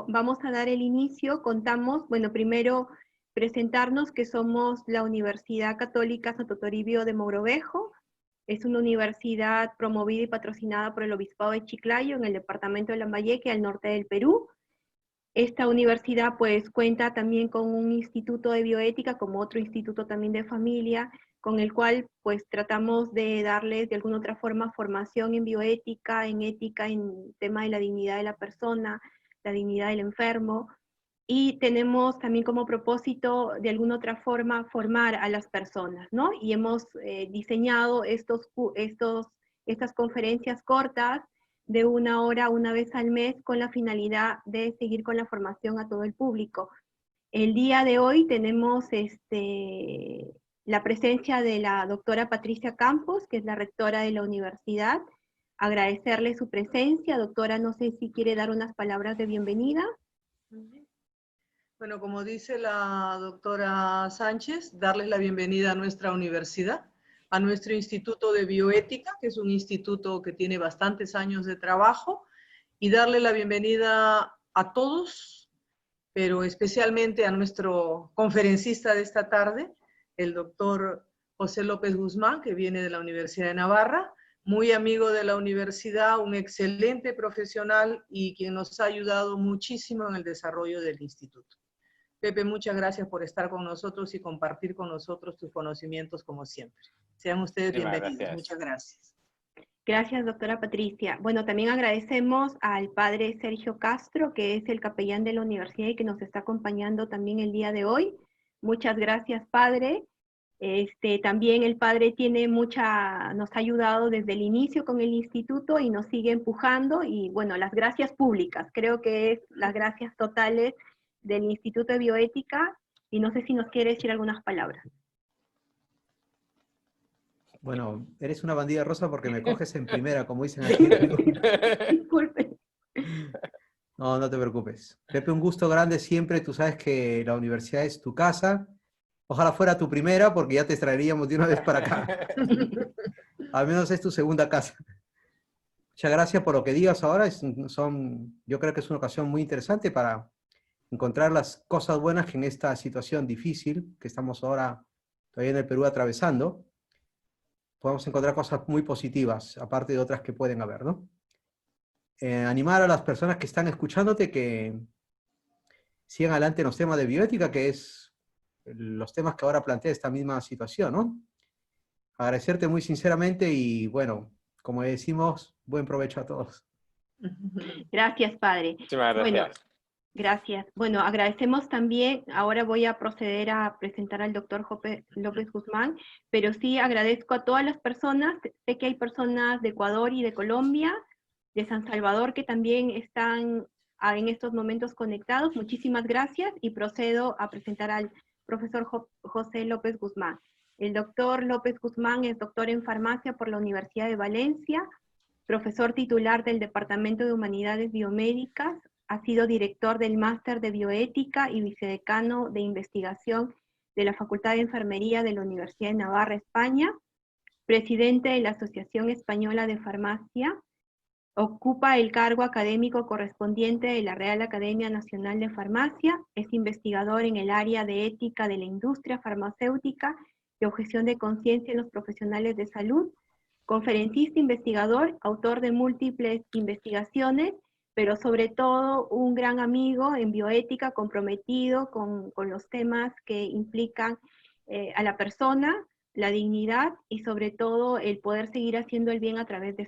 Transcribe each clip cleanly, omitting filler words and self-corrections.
vamos a dar el inicio, contamos, bueno, primero presentarnos que somos la Universidad Católica Santo Toribio de Mogrovejo. Es una universidad promovida y patrocinada por el Obispado de Chiclayo en el departamento de Lambayeque, al norte del Perú. Esta universidad pues cuenta también con un instituto de bioética, como otro instituto también de familia, con el cual pues tratamos de darles de alguna otra forma formación en bioética, en tema de la dignidad de la persona, la dignidad del enfermo, y tenemos también como propósito de alguna otra forma formar a las personas, ¿no? Y hemos diseñado estas conferencias cortas de 1 hora una vez al mes con la finalidad de seguir con la formación a todo el público. El día de hoy tenemos la presencia de la doctora Patricia Campos, que es la rectora de la universidad. Agradecerle su presencia. Doctora, no sé si quiere dar unas palabras de bienvenida. Bueno, como dice la doctora Sánchez, darles la bienvenida a nuestra universidad, a nuestro Instituto de Bioética, que es un instituto que tiene bastantes años de trabajo, y darle la bienvenida a todos, pero especialmente a nuestro conferencista de esta tarde, el doctor José López Guzmán, que viene de la Universidad de Navarra, muy amigo de la universidad, un excelente profesional y quien nos ha ayudado muchísimo en el desarrollo del instituto. Pepe, muchas gracias por estar con nosotros y compartir con nosotros tus conocimientos como siempre. Sean ustedes bienvenidos. Gracias. Muchas gracias. Gracias, doctora Patricia. Bueno, también agradecemos al padre Sergio Castro, que es el capellán de la universidad y que nos está acompañando también el día de hoy. Muchas gracias, padre. También el padre nos ha ayudado desde el inicio con el instituto y nos sigue empujando, y bueno, las gracias públicas, creo que es las gracias totales del Instituto de Bioética, y no sé si nos quiere decir algunas palabras. Bueno, eres una bandida rosa porque me coges en primera, como dicen aquí. Disculpe. No, no te preocupes. Pepe, un gusto grande siempre. Tú sabes que la universidad es tu casa. Ojalá fuera tu primera, porque ya te traeríamos de una vez para acá. Al menos es tu segunda casa. Muchas gracias por lo que digas ahora. Yo creo que es una ocasión muy interesante para encontrar las cosas buenas que en esta situación difícil que estamos ahora todavía en el Perú atravesando, podemos encontrar cosas muy positivas, aparte de otras que pueden haber, ¿no? Animar a las personas que están escuchándote que sigan adelante en los temas de bioética, que es los temas que ahora plantea esta misma situación, ¿no? Agradecerte muy sinceramente y, bueno, como decimos, buen provecho a todos. Gracias, padre. Muchísimas gracias. Bueno, gracias. Bueno, agradecemos también, ahora voy a proceder a presentar al doctor López Guzmán, pero sí agradezco a todas las personas, sé que hay personas de Ecuador y de Colombia, de San Salvador, que también están en estos momentos conectados. Muchísimas gracias, y procedo a presentar al profesor José López Guzmán. El doctor López Guzmán es doctor en farmacia por la Universidad de Valencia, profesor titular del Departamento de Humanidades Biomédicas, ha sido director del Máster de Bioética y vicedecano de Investigación de la Facultad de Enfermería de la Universidad de Navarra, España, presidente de la Asociación Española de Farmacia, ocupa el cargo académico correspondiente de la Real Academia Nacional de Farmacia, es investigador en el área de ética de la industria farmacéutica y objeción de conciencia en los profesionales de salud, conferencista investigador, autor de múltiples investigaciones, pero sobre todo un gran amigo en bioética, comprometido con los temas que implican a la persona, la dignidad y sobre todo el poder seguir haciendo el bien a través de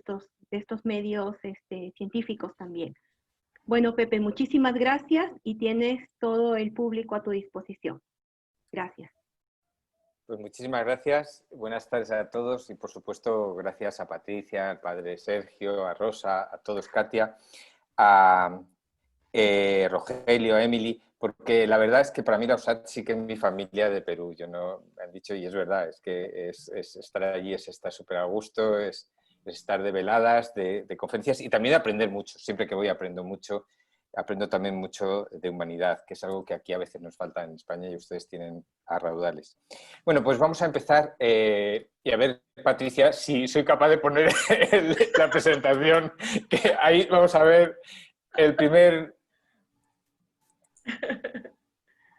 estos medios científicos también. Bueno, Pepe, muchísimas gracias y tienes todo el público a tu disposición. Gracias. Pues muchísimas gracias, buenas tardes a todos y por supuesto gracias a Patricia, al padre Sergio, a Rosa, a todos, Katia, a Rogelio, a Emily, porque la verdad es que para mí la USAT sí que es mi familia de Perú. Yo no me han dicho, y es verdad, es que es estar allí, es estar súper a gusto, es estar de veladas, de conferencias y también de aprender mucho. Siempre que voy aprendo mucho. Aprendo también mucho de humanidad, que es algo que aquí a veces nos falta en España y ustedes tienen a raudales. Bueno, pues vamos a empezar y a ver, Patricia, si soy capaz de poner la presentación, que ahí vamos a ver el primer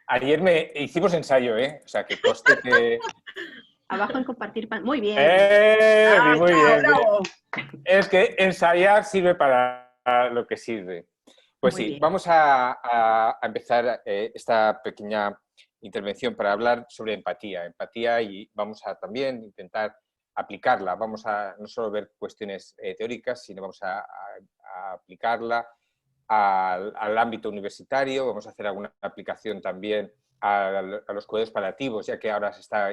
Ayer hicimos ensayo, ¿eh? O sea, que conste que... Abajo en compartir muy bien. Muy bien. Bravo. Es que ensayar sirve para lo que sirve. Pues Muy sí, bien. vamos a empezar esta pequeña intervención para hablar sobre empatía. Empatía, y vamos a también intentar aplicarla. Vamos a no solo ver cuestiones teóricas, sino vamos a aplicarla al ámbito universitario. Vamos a hacer alguna aplicación también a los cuidados paliativos, ya que ahora se está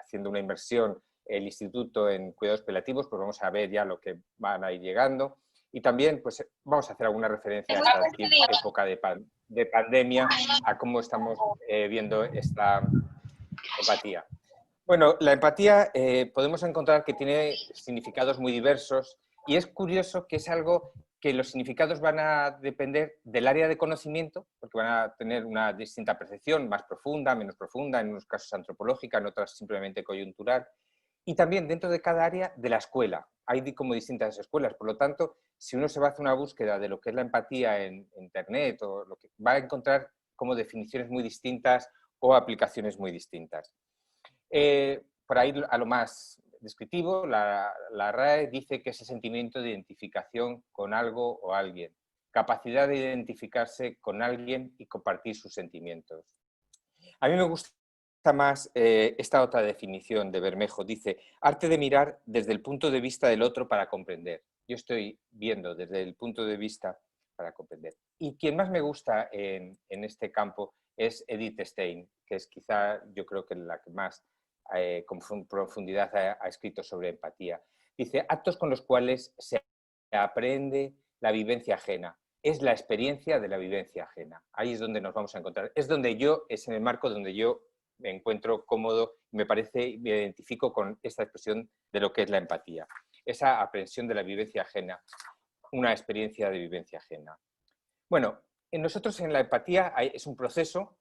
haciendo una inversión el instituto en cuidados paliativos, pues vamos a ver ya lo que van a ir llegando. Y también pues vamos a hacer alguna referencia a esta época de pandemia, a cómo estamos viendo esta empatía. Bueno, la empatía podemos encontrar que tiene significados muy diversos, y es curioso que es algo que los significados van a depender del área de conocimiento, porque van a tener una distinta percepción, más profunda, menos profunda, en unos casos antropológica, en otros simplemente coyuntural. Y también dentro de cada área de la escuela. Hay como distintas escuelas, por lo tanto, si uno se va a hacer una búsqueda de lo que es la empatía en Internet, o lo que va a encontrar como definiciones muy distintas o aplicaciones muy distintas. Por ahí a lo más descriptivo, la RAE dice que es el sentimiento de identificación con algo o alguien, capacidad de identificarse con alguien y compartir sus sentimientos. A mí me gusta más esta otra definición de Bermejo. Dice, arte de mirar desde el punto de vista del otro para comprender. Yo estoy viendo desde el punto de vista para comprender. Y quien más me gusta en este campo es Edith Stein, que es quizá, yo creo que la que más con profundidad ha escrito sobre empatía. Dice, actos con los cuales se aprende la vivencia ajena. Es la experiencia de la vivencia ajena. Ahí es donde nos vamos a encontrar. Es en el marco donde yo me encuentro cómodo, me identifico con esta expresión de lo que es la empatía. Esa aprehensión de la vivencia ajena, una experiencia de vivencia ajena. Bueno, nosotros en la empatía es un proceso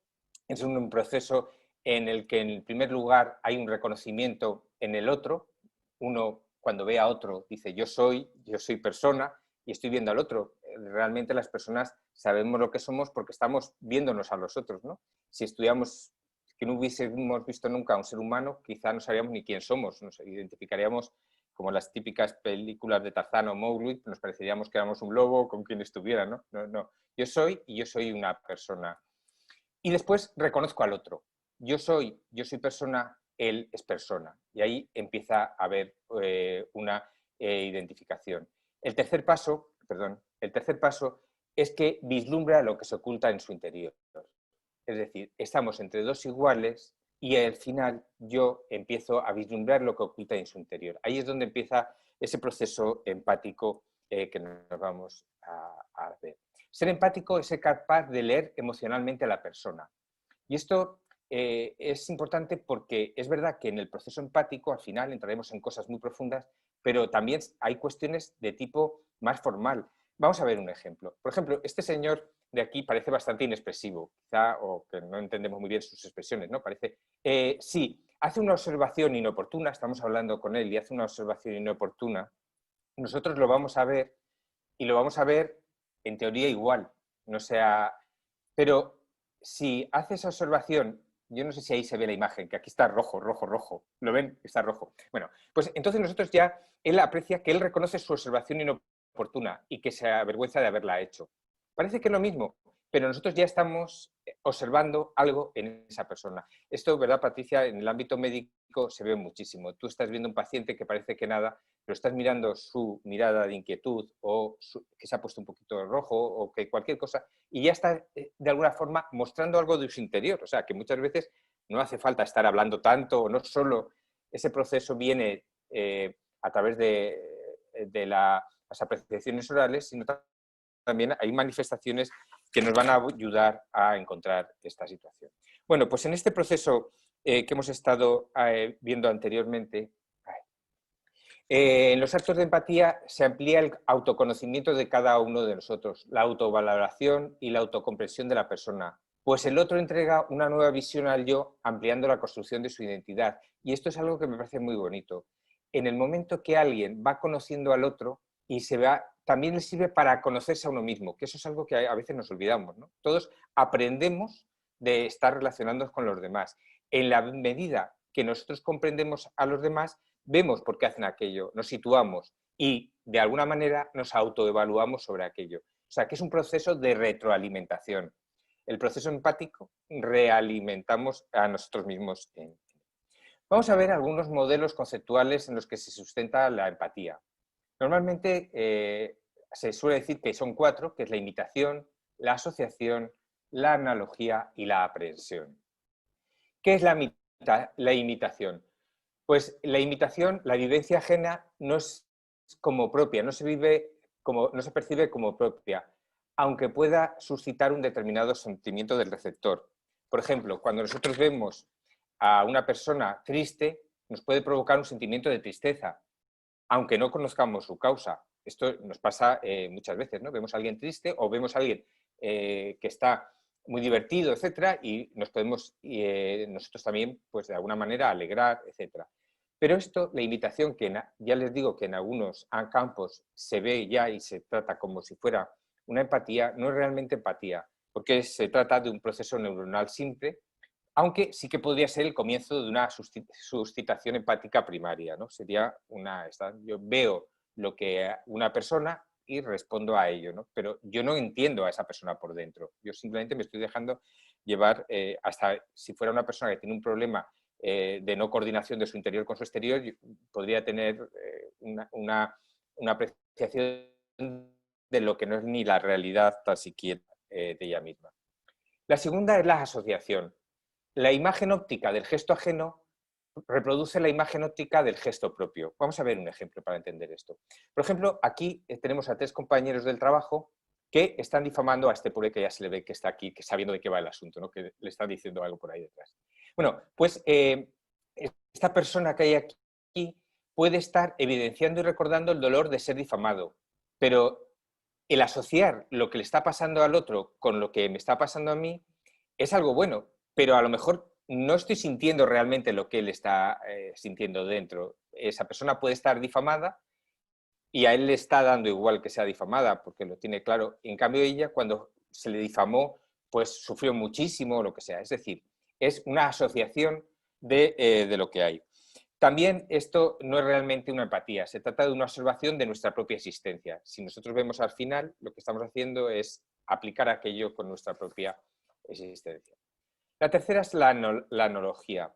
en el que en primer lugar hay un reconocimiento en el otro. Uno cuando ve a otro dice yo soy persona y estoy viendo al otro. Realmente las personas sabemos lo que somos porque estamos viéndonos a los otros, ¿no? Si estudiamos que no hubiésemos visto nunca a un ser humano, quizá no sabríamos ni quién somos, nos identificaríamos como las típicas películas de Tarzán o Mowgli, nos pareceríamos que éramos un lobo con quien estuviera, ¿no? No. Yo soy una persona. Y después reconozco al otro. Yo soy persona, él es persona. Y ahí empieza a haber una identificación. El tercer paso es que vislumbra lo que se oculta en su interior. Es decir, estamos entre dos iguales y al final yo empiezo a vislumbrar lo que oculta en su interior. Ahí es donde empieza ese proceso empático que nos vamos a ver. Ser empático es ser capaz de leer emocionalmente a la persona. Y esto es importante porque es verdad que en el proceso empático al final entraremos en cosas muy profundas, pero también hay cuestiones de tipo más formal. Vamos a ver un ejemplo. Por ejemplo, este señor de aquí parece bastante inexpresivo, quizá, o que no entendemos muy bien sus expresiones, ¿no? Parece, sí, hace una observación inoportuna, estamos hablando con él y hace una observación inoportuna, nosotros lo vamos a ver y lo vamos a ver en teoría igual, no sea, pero si hace esa observación, yo no sé si ahí se ve la imagen, que aquí está rojo, ¿lo ven? Está rojo. Bueno, pues entonces nosotros ya, él aprecia que él reconoce su observación inoportuna y que se avergüenza de haberla hecho. Parece que es lo mismo, pero nosotros ya estamos observando algo en esa persona. Esto, ¿verdad, Patricia? En el ámbito médico se ve muchísimo. Tú estás viendo un paciente que parece que nada, pero estás mirando su mirada de inquietud o que se ha puesto un poquito rojo o que cualquier cosa, y ya está de alguna forma mostrando algo de su interior. O sea, que muchas veces no hace falta estar hablando tanto, o no solo ese proceso viene a través de las apreciaciones orales, sino también hay manifestaciones que nos van a ayudar a encontrar esta situación. Bueno, pues en este proceso que hemos estado viendo anteriormente, en los actos de empatía se amplía el autoconocimiento de cada uno de nosotros, la autovaloración y la autocomprensión de la persona, pues el otro entrega una nueva visión al yo, ampliando la construcción de su identidad. Y esto es algo que me parece muy bonito. En el momento que alguien va conociendo al otro y se va también les sirve para conocerse a uno mismo, que eso es algo que a veces nos olvidamos, ¿no? Todos aprendemos de estar relacionándonos con los demás. En la medida que nosotros comprendemos a los demás, vemos por qué hacen aquello, nos situamos y de alguna manera nos autoevaluamos sobre aquello. O sea, que es un proceso de retroalimentación. El proceso empático, realimentamos a nosotros mismos. Vamos a ver algunos modelos conceptuales en los que se sustenta la empatía. Normalmente se suele decir que son 4, que es la imitación, la asociación, la analogía y la aprehensión. ¿Qué es la imitación? Pues la imitación, la vivencia ajena, no es como propia, no se percibe como propia, aunque pueda suscitar un determinado sentimiento del receptor. Por ejemplo, cuando nosotros vemos a una persona triste, nos puede provocar un sentimiento de tristeza, aunque no conozcamos su causa. Esto nos pasa muchas veces, ¿no? Vemos a alguien triste o vemos a alguien que está muy divertido, etcétera, y nos podemos nosotros también, pues de alguna manera, alegrar, etcétera. Pero esto, la imitación, que ya les digo que en algunos campos se ve ya y se trata como si fuera una empatía, no es realmente empatía, porque se trata de un proceso neuronal simple, aunque sí que podría ser el comienzo de una suscitación empática primaria, ¿no? Sería yo veo lo que una persona y respondo a ello, ¿no? Pero yo no entiendo a esa persona por dentro. Yo simplemente me estoy dejando llevar, hasta si fuera una persona que tiene un problema de no coordinación de su interior con su exterior, podría tener una apreciación de lo que no es ni la realidad tan siquiera de ella misma. La segunda es la asociación. La imagen óptica del gesto ajeno reproduce la imagen óptica del gesto propio. Vamos a ver un ejemplo para entender esto. Por ejemplo, aquí tenemos a 3 compañeros del trabajo que están difamando a este pobre que ya se le ve que está aquí, que sabiendo de qué va el asunto, ¿no? Que le están diciendo algo por ahí detrás. Bueno, pues esta persona que hay aquí puede estar evidenciando y recordando el dolor de ser difamado, pero el asociar lo que le está pasando al otro con lo que me está pasando a mí es algo bueno, pero a lo mejor no estoy sintiendo realmente lo que él está sintiendo dentro. Esa persona puede estar difamada y a él le está dando igual que sea difamada, porque lo tiene claro. En cambio, ella, cuando se le difamó, pues sufrió muchísimo o lo que sea. Es decir, es una asociación de lo que hay. También esto no es realmente una empatía, se trata de una observación de nuestra propia existencia. Si nosotros vemos al final, lo que estamos haciendo es aplicar aquello con nuestra propia existencia. La tercera es la analogía.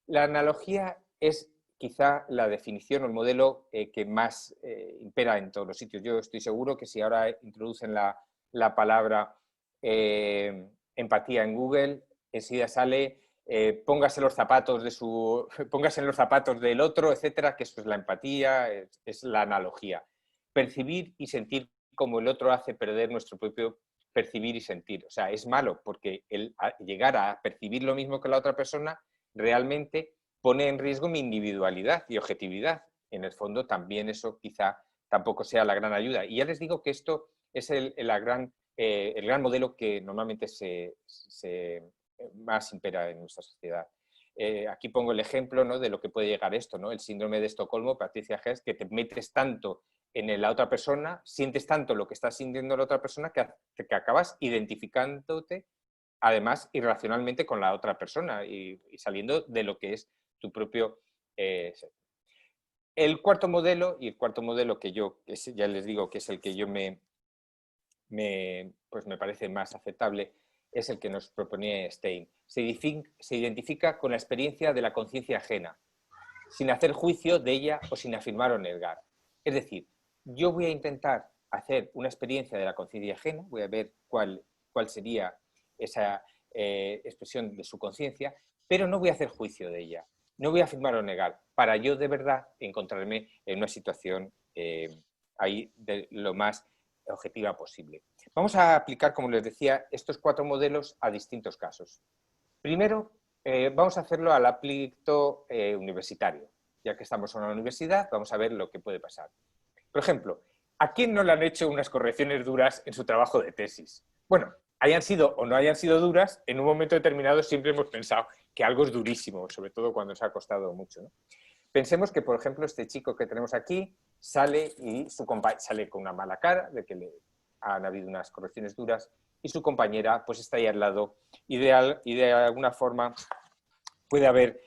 La analogía es quizá la definición o el modelo que más impera en todos los sitios. Yo estoy seguro que si ahora introducen la palabra empatía en Google, enseguida sale póngase en los zapatos del otro, etcétera, que eso es la empatía, es la analogía. Percibir y sentir como el otro hace perder nuestro propio percibir y sentir. O sea, es malo porque el llegar a percibir lo mismo que la otra persona realmente pone en riesgo mi individualidad y objetividad. En el fondo también eso quizá tampoco sea la gran ayuda. Y ya les digo que esto es el gran modelo que normalmente más impera en nuestra sociedad. Aquí pongo el ejemplo, ¿no?, de lo que puede llegar esto, ¿no? El síndrome de Estocolmo, Patricia Hess, que te metes tanto en la otra persona, sientes tanto lo que está sintiendo la otra persona que acabas identificándote, además, irracionalmente con la otra persona y saliendo de lo que es tu propio ser. El cuarto modelo, que ya les digo que es el que yo pues me parece más aceptable, es el que nos proponía Stein. Se identifica con la experiencia de la conciencia ajena, sin hacer juicio de ella o sin afirmar o negar. Es decir, yo voy a intentar hacer una experiencia de la conciencia ajena, voy a ver cuál sería esa expresión de su conciencia, pero no voy a hacer juicio de ella, no voy a afirmar o negar, para yo de verdad encontrarme en una situación ahí de lo más objetiva posible. Vamos a aplicar, como les decía, estos 4 modelos a distintos casos. Primero, vamos a hacerlo al ámbito universitario. Ya que estamos en una universidad, vamos a ver lo que puede pasar. Por ejemplo, ¿a quién no le han hecho unas correcciones duras en su trabajo de tesis? Bueno, hayan sido o no hayan sido duras, en un momento determinado siempre hemos pensado que algo es durísimo, sobre todo cuando nos ha costado mucho, ¿no? Pensemos que, por ejemplo, este chico que tenemos aquí sale y sale con una mala cara de que le han habido unas correcciones duras y su compañera pues está ahí al lado y de alguna forma puede haber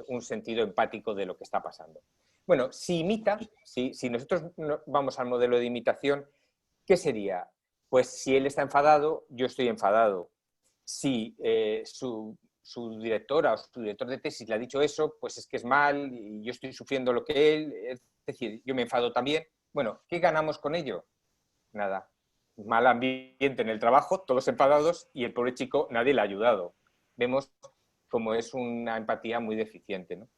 un sentido empático de lo que está pasando. Bueno, si imita, si nosotros vamos al modelo de imitación, ¿qué sería? Pues si él está enfadado, yo estoy enfadado. Si su directora o su director de tesis le ha dicho eso, pues es que es mal y yo estoy sufriendo lo que él, es decir, yo me enfado también. Bueno, ¿qué ganamos con ello? Nada. Mal ambiente en el trabajo, todos enfadados y el pobre chico nadie le ha ayudado. Vemos como es una empatía muy deficiente, ¿no?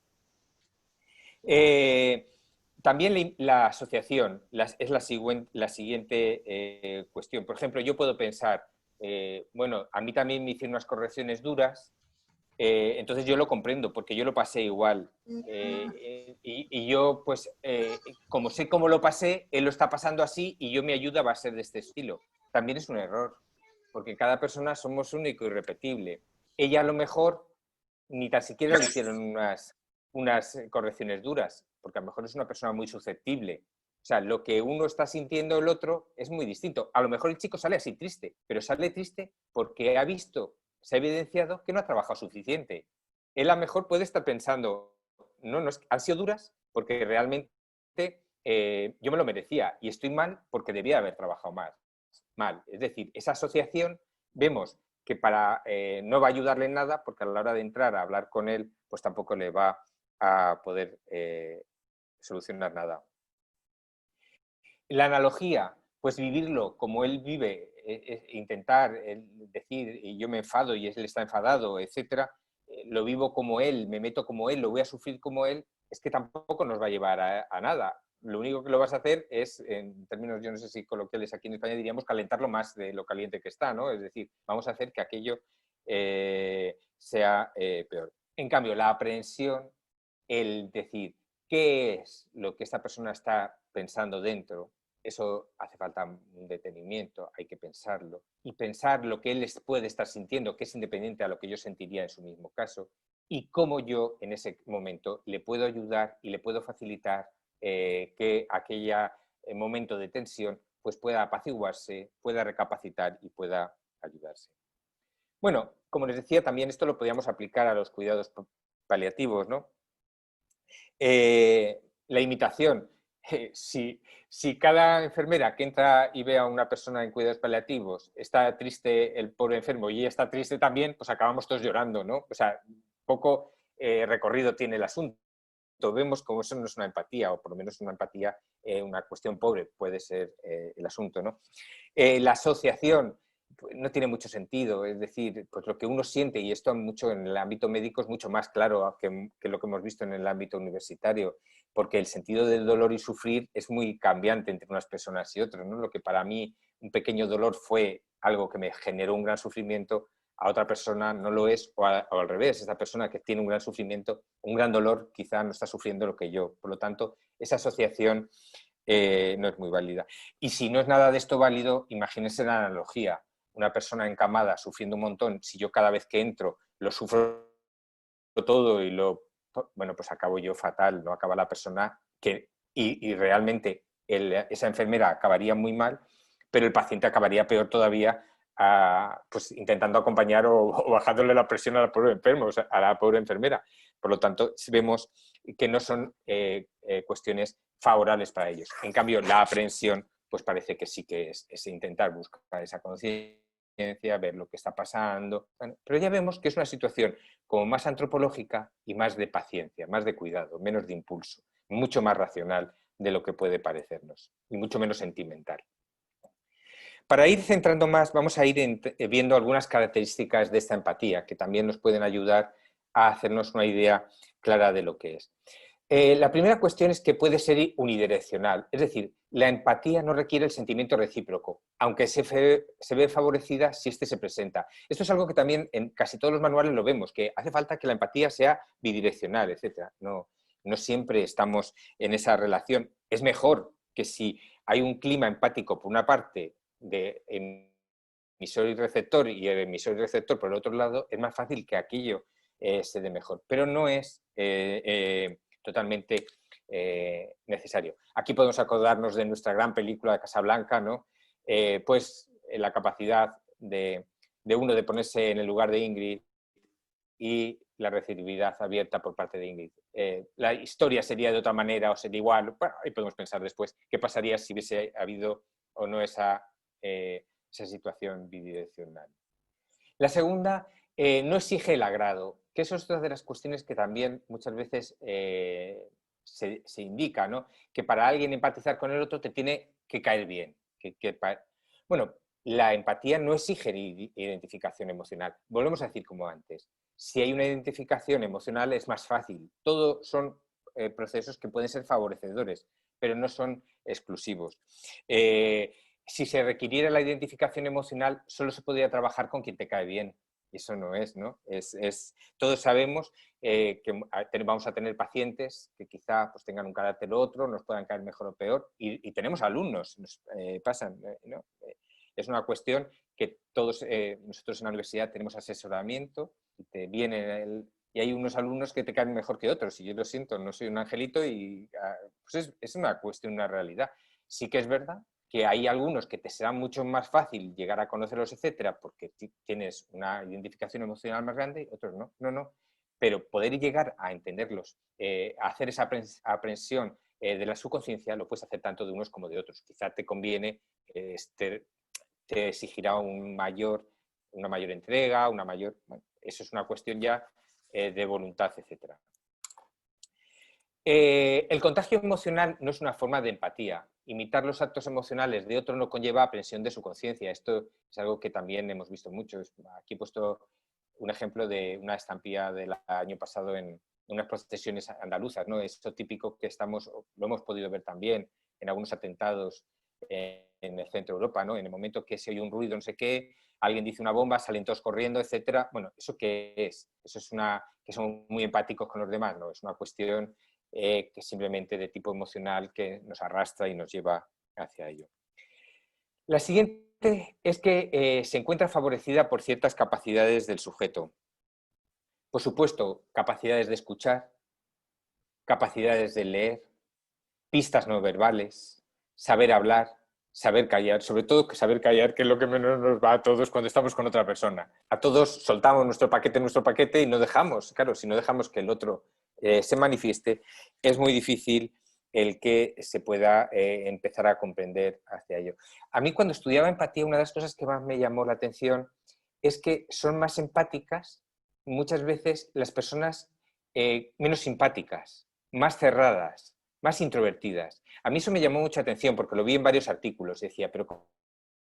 También la asociación es la siguiente cuestión. Por ejemplo, yo puedo pensar, bueno, a mí también me hicieron unas correcciones duras, entonces yo lo comprendo porque yo lo pasé igual. Y yo, pues, como sé cómo lo pasé, él lo está pasando así y yo mi ayuda va a ser de este estilo. También es un error, porque cada persona somos único y irrepetible. Ella a lo mejor ni tan siquiera le hicieron unas correcciones duras, porque a lo mejor es una persona muy susceptible. O sea, lo que uno está sintiendo el otro es muy distinto. A lo mejor el chico sale así triste, pero sale triste porque ha visto, se ha evidenciado que no ha trabajado suficiente. Él a lo mejor puede estar pensando, no, han sido duras porque realmente yo me lo merecía y estoy mal porque debía haber trabajado más. Mal. Es decir, esa asociación vemos que no va a ayudarle en nada porque a la hora de entrar a hablar con él, pues tampoco le va a poder solucionar nada. La analogía, pues vivirlo como él vive, intentar decir y yo me enfado y él está enfadado, etcétera, lo vivo como él, me meto como él, lo voy a sufrir como él, es que tampoco nos va a llevar a nada. Lo único que lo vas a hacer es, en términos, yo no sé si coloquiales aquí en España diríamos, calentarlo más de lo caliente que está, ¿no? Es decir, vamos a hacer que aquello sea peor. En cambio, la aprehensión, el decir qué es lo que esta persona está pensando dentro, eso hace falta un detenimiento, hay que pensarlo. Y pensar lo que él puede estar sintiendo, que es independiente a lo que yo sentiría en su mismo caso, y cómo yo en ese momento le puedo ayudar y le puedo facilitar que aquel momento de tensión pues pueda apaciguarse, pueda recapacitar y pueda ayudarse. Bueno, como les decía, también esto lo podríamos aplicar a los cuidados paliativos, ¿no? La imitación. Si cada enfermera que entra y ve a una persona en cuidados paliativos está triste el pobre enfermo y ella está triste también, pues acabamos todos llorando, ¿no? O sea, poco recorrido tiene el asunto. Vemos como eso no es una empatía, o por lo menos una empatía, una cuestión pobre puede ser el asunto, ¿no? La asociación pues, no tiene mucho sentido, es decir, pues lo que uno siente, y esto mucho en el ámbito médico es mucho más claro que lo que hemos visto en el ámbito universitario, porque el sentido del dolor y sufrir es muy cambiante entre unas personas y otras, ¿no? Lo que para mí un pequeño dolor fue algo que me generó un gran sufrimiento, a otra persona no lo es, o al revés, esa persona que tiene un gran sufrimiento, un gran dolor, quizá no está sufriendo lo que yo. Por lo tanto, esa asociación no es muy válida. Y si no es nada de esto válido, imagínense la analogía. Una persona encamada sufriendo un montón, si yo cada vez que entro lo sufro todo y bueno, pues acabo yo fatal, no acaba la persona y realmente esa enfermera acabaría muy mal, pero el paciente acabaría peor todavía pues intentando acompañar o bajándole la presión al pobre enfermo, o sea, a la pobre enfermera. Por lo tanto, vemos que no son cuestiones favorables para ellos. En cambio, la aprehensión, pues parece que sí que es intentar buscar esa conciencia, ver lo que está pasando. Bueno, pero ya vemos que es una situación como más antropológica y más de paciencia, más de cuidado, menos de impulso, mucho más racional de lo que puede parecernos y mucho menos sentimental. Para ir centrando más, vamos a ir viendo algunas características de esta empatía que también nos pueden ayudar a hacernos una idea clara de lo que es. La primera cuestión es que puede ser unidireccional, es decir, la empatía no requiere el sentimiento recíproco, aunque se ve favorecida si éste se presenta. Esto es algo que también en casi todos los manuales lo vemos, que hace falta que la empatía sea bidireccional, etc. No siempre estamos en esa relación. Es mejor que si hay un clima empático por una parte de emisor y receptor y el emisor y receptor por el otro lado, es más fácil que aquello se dé mejor, pero no es totalmente necesario. Aquí podemos acordarnos de nuestra gran película de Casablanca, ¿no? Pues la capacidad de uno de ponerse en el lugar de Ingrid y la receptividad abierta por parte de Ingrid. La historia sería de otra manera o sería igual. Bueno, ahí podemos pensar después qué pasaría si hubiese habido o no esa situación bidireccional. La segunda, no exige el agrado, que eso es otra de las cuestiones que también muchas veces se indica, ¿no? Que para alguien empatizar con el otro te tiene que caer bien. Bueno, la empatía no exige identificación emocional. Volvemos a decir como antes. Si hay una identificación emocional es más fácil. Todo son procesos que pueden ser favorecedores, pero no son exclusivos. Si se requiriera la identificación emocional, solo se podría trabajar con quien te cae bien. Y eso no es, ¿no? Todos sabemos que vamos a tener pacientes que quizá pues, tengan un carácter u otro, nos puedan caer mejor o peor, y tenemos alumnos, nos pasan, ¿no? Es una cuestión que todos nosotros en la universidad tenemos asesoramiento y hay unos alumnos que te caen mejor que otros, y yo lo siento, no soy un angelito y pues es una cuestión, una realidad. Sí que es verdad que hay algunos que te será mucho más fácil llegar a conocerlos, etcétera, porque tienes una identificación emocional más grande, otros no. No. Pero poder llegar a entenderlos, a hacer esa aprehensión de la subconsciencia, lo puedes hacer tanto de unos como de otros. Quizá te conviene, te exigirá una mayor entrega, bueno, eso es una cuestión ya de voluntad, etcétera. El contagio emocional no es una forma de empatía. Imitar los actos emocionales de otro no conlleva aprensión de su conciencia. Esto es algo que también hemos visto mucho. Aquí he puesto un ejemplo de una estampilla del año pasado en unas procesiones andaluzas, ¿no? Esto típico que lo hemos podido ver también en algunos atentados en el centro de Europa, ¿no? En el momento que se oye un ruido, no sé qué, alguien dice una bomba, salen todos corriendo, etcétera. Bueno, ¿eso qué es? Eso es que son muy empáticos con los demás, ¿no? Es una cuestión que simplemente de tipo emocional que nos arrastra y nos lleva hacia ello. La siguiente es que se encuentra favorecida por ciertas capacidades del sujeto. Por supuesto, capacidades de escuchar, capacidades de leer, pistas no verbales, saber hablar, saber callar, sobre todo saber callar, que es lo que menos nos va a todos cuando estamos con otra persona. A todos soltamos nuestro paquete y no dejamos, claro, si no dejamos que el otro se manifieste, es muy difícil el que se pueda empezar a comprender hacia ello. A mí cuando estudiaba empatía, una de las cosas que más me llamó la atención es que son más empáticas muchas veces las personas menos simpáticas, más cerradas, más introvertidas. A mí eso me llamó mucha atención porque lo vi en varios artículos. Decía, pero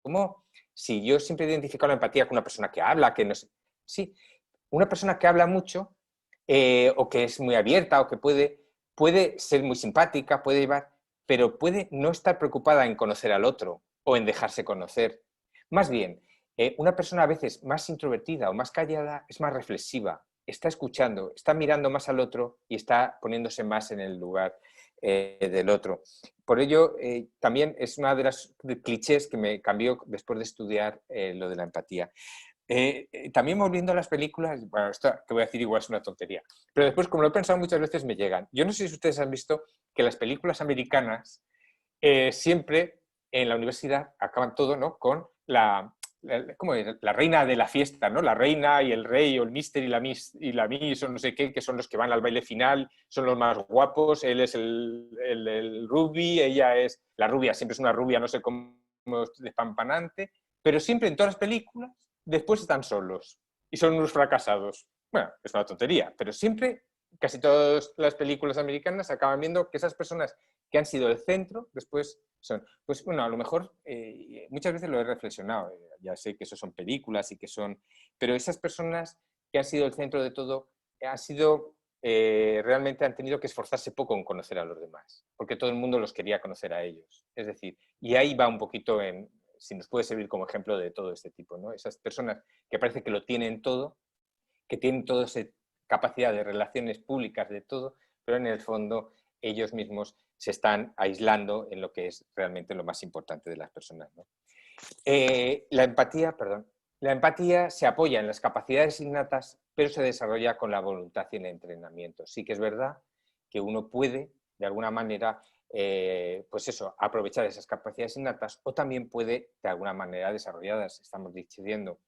¿cómo? Si yo siempre he identificado la empatía con una persona que habla, que no sé. Sí, una persona que habla mucho o que es muy abierta o que puede ser muy simpática, puede llevar, pero puede no estar preocupada en conocer al otro o en dejarse conocer. Más bien, una persona a veces más introvertida o más callada es más reflexiva, está escuchando, está mirando más al otro y está poniéndose más en el lugar del otro. Por ello, también es una de las clichés que me cambió después de estudiar lo de la empatía. También volviendo a las películas, bueno, esto que voy a decir igual es una tontería, pero después, como lo he pensado muchas veces, me llegan. Yo no sé si ustedes han visto que las películas americanas siempre en la universidad acaban todo, ¿no? Con ¿cómo es? La reina de la fiesta, ¿no? La reina y el rey o el mister y la miss o no sé qué, que son los que van al baile final, son los más guapos, él es el rubí, ella es la rubia, siempre es una rubia, no sé cómo, despampanante, pero siempre en todas las películas después están solos y son unos fracasados. Bueno, es una tontería, pero siempre, casi todas las películas americanas acaban viendo que esas personas que han sido el centro, después son, pues bueno, a lo mejor muchas veces lo he reflexionado, ya sé que eso son películas y que son, pero esas personas que han sido el centro de todo han sido, realmente han tenido que esforzarse poco en conocer a los demás, porque todo el mundo los quería conocer a ellos. Es decir, y ahí va un poquito si nos puede servir como ejemplo de todo este tipo, ¿no? Esas personas que parece que lo tienen todo, que tienen toda esa capacidad de relaciones públicas, de todo, pero en el fondo ellos mismos se están aislando en lo que es realmente lo más importante de las personas, ¿no? La empatía se apoya en las capacidades innatas, pero se desarrolla con la voluntad y el entrenamiento. Sí que es verdad que uno puede, de alguna manera, pues eso, aprovechar esas capacidades innatas, o también puede, de alguna manera, desarrolladas, estamos diciendo,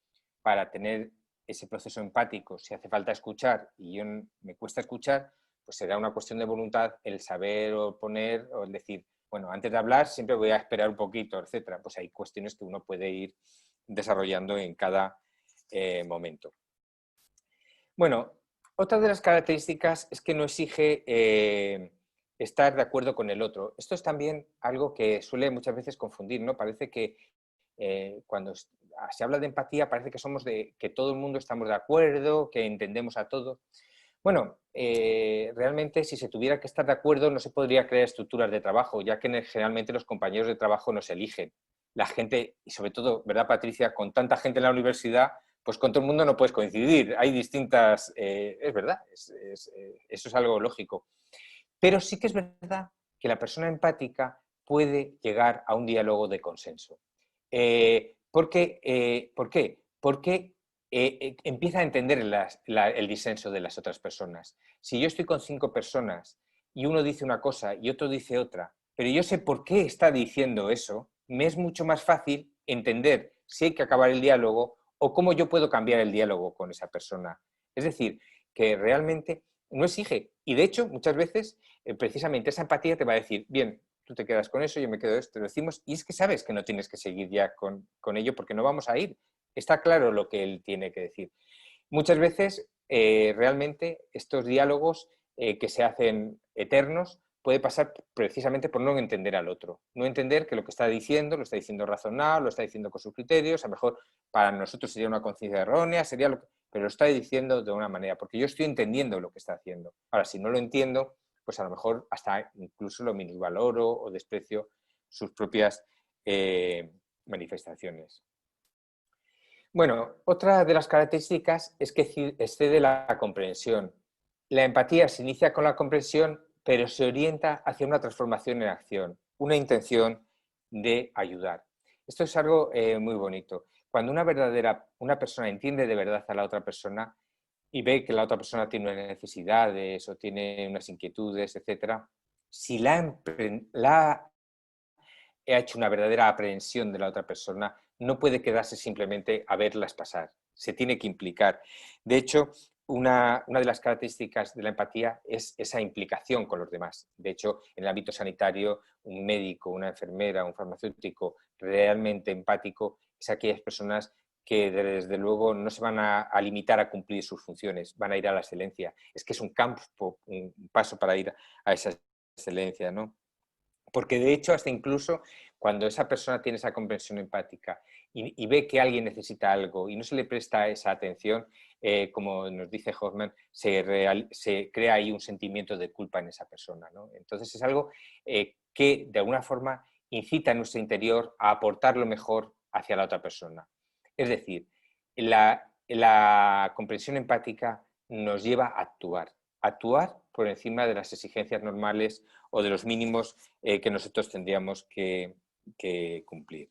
para tener ese proceso empático. Si hace falta escuchar y yo me cuesta escuchar, pues será una cuestión de voluntad el saber o poner, o el decir, bueno, antes de hablar siempre voy a esperar un poquito, etcétera. Pues hay cuestiones que uno puede ir desarrollando en cada momento. Bueno, otra de las características es que no exige estar de acuerdo con el otro. Esto es también algo que suele muchas veces confundir, ¿no? Parece que cuando se habla de empatía parece que somos que todo el mundo estamos de acuerdo, que entendemos a todos. Bueno, realmente si se tuviera que estar de acuerdo no se podría crear estructuras de trabajo, ya que generalmente los compañeros de trabajo no se eligen. La gente, y sobre todo, ¿verdad, Patricia? Con tanta gente en la universidad, pues con todo el mundo no puedes coincidir. Hay distintas... es verdad, eso es algo lógico. Pero sí que es verdad que la persona empática puede llegar a un diálogo de consenso. ¿Por qué? Porque empieza a entender el disenso de las otras personas. Si yo estoy con 5 personas y uno dice una cosa y otro dice otra, pero yo sé por qué está diciendo eso, me es mucho más fácil entender si hay que acabar el diálogo o cómo yo puedo cambiar el diálogo con esa persona. Es decir, que realmente no exige. Y de hecho, muchas veces, precisamente esa empatía te va a decir, bien, tú te quedas con eso, yo me quedo esto, lo decimos, y es que sabes que no tienes que seguir ya con ello porque no vamos a ir. Está claro lo que él tiene que decir. Muchas veces, realmente, estos diálogos que se hacen eternos puede pasar precisamente por no entender al otro. No entender que lo que está diciendo, lo está diciendo razonado, lo está diciendo con sus criterios, a lo mejor para nosotros sería una conciencia errónea, sería pero lo está diciendo de una manera, porque yo estoy entendiendo lo que está haciendo. Ahora, si no lo entiendo, pues a lo mejor hasta incluso lo minusvaloro o desprecio sus propias manifestaciones. Bueno, otra de las características es que excede la comprensión. La empatía se inicia con la comprensión, pero se orienta hacia una transformación en acción, una intención de ayudar. Esto es algo muy bonito. Cuando una persona entiende de verdad a la otra persona y ve que la otra persona tiene unas necesidades o tiene unas inquietudes, etcétera, si ha hecho una verdadera aprehensión de la otra persona, no puede quedarse simplemente a verlas pasar, se tiene que implicar. De hecho, una de las características de la empatía es esa implicación con los demás. De hecho, en el ámbito sanitario, un médico, una enfermera, un farmacéutico realmente empático es aquellas personas que desde luego no se van a limitar a cumplir sus funciones, van a ir a la excelencia. Es que es un campo, un paso para ir a esa excelencia, ¿no? Porque de hecho, hasta incluso cuando esa persona tiene esa comprensión empática y ve que alguien necesita algo y no se le presta esa atención, como nos dice Hoffman, se crea ahí un sentimiento de culpa en esa persona, ¿no? Entonces es algo que de alguna forma incita a nuestro interior a aportar lo mejor hacia la otra persona. Es decir, la comprensión empática nos lleva a actuar por encima de las exigencias normales o de los mínimos que nosotros tendríamos que cumplir.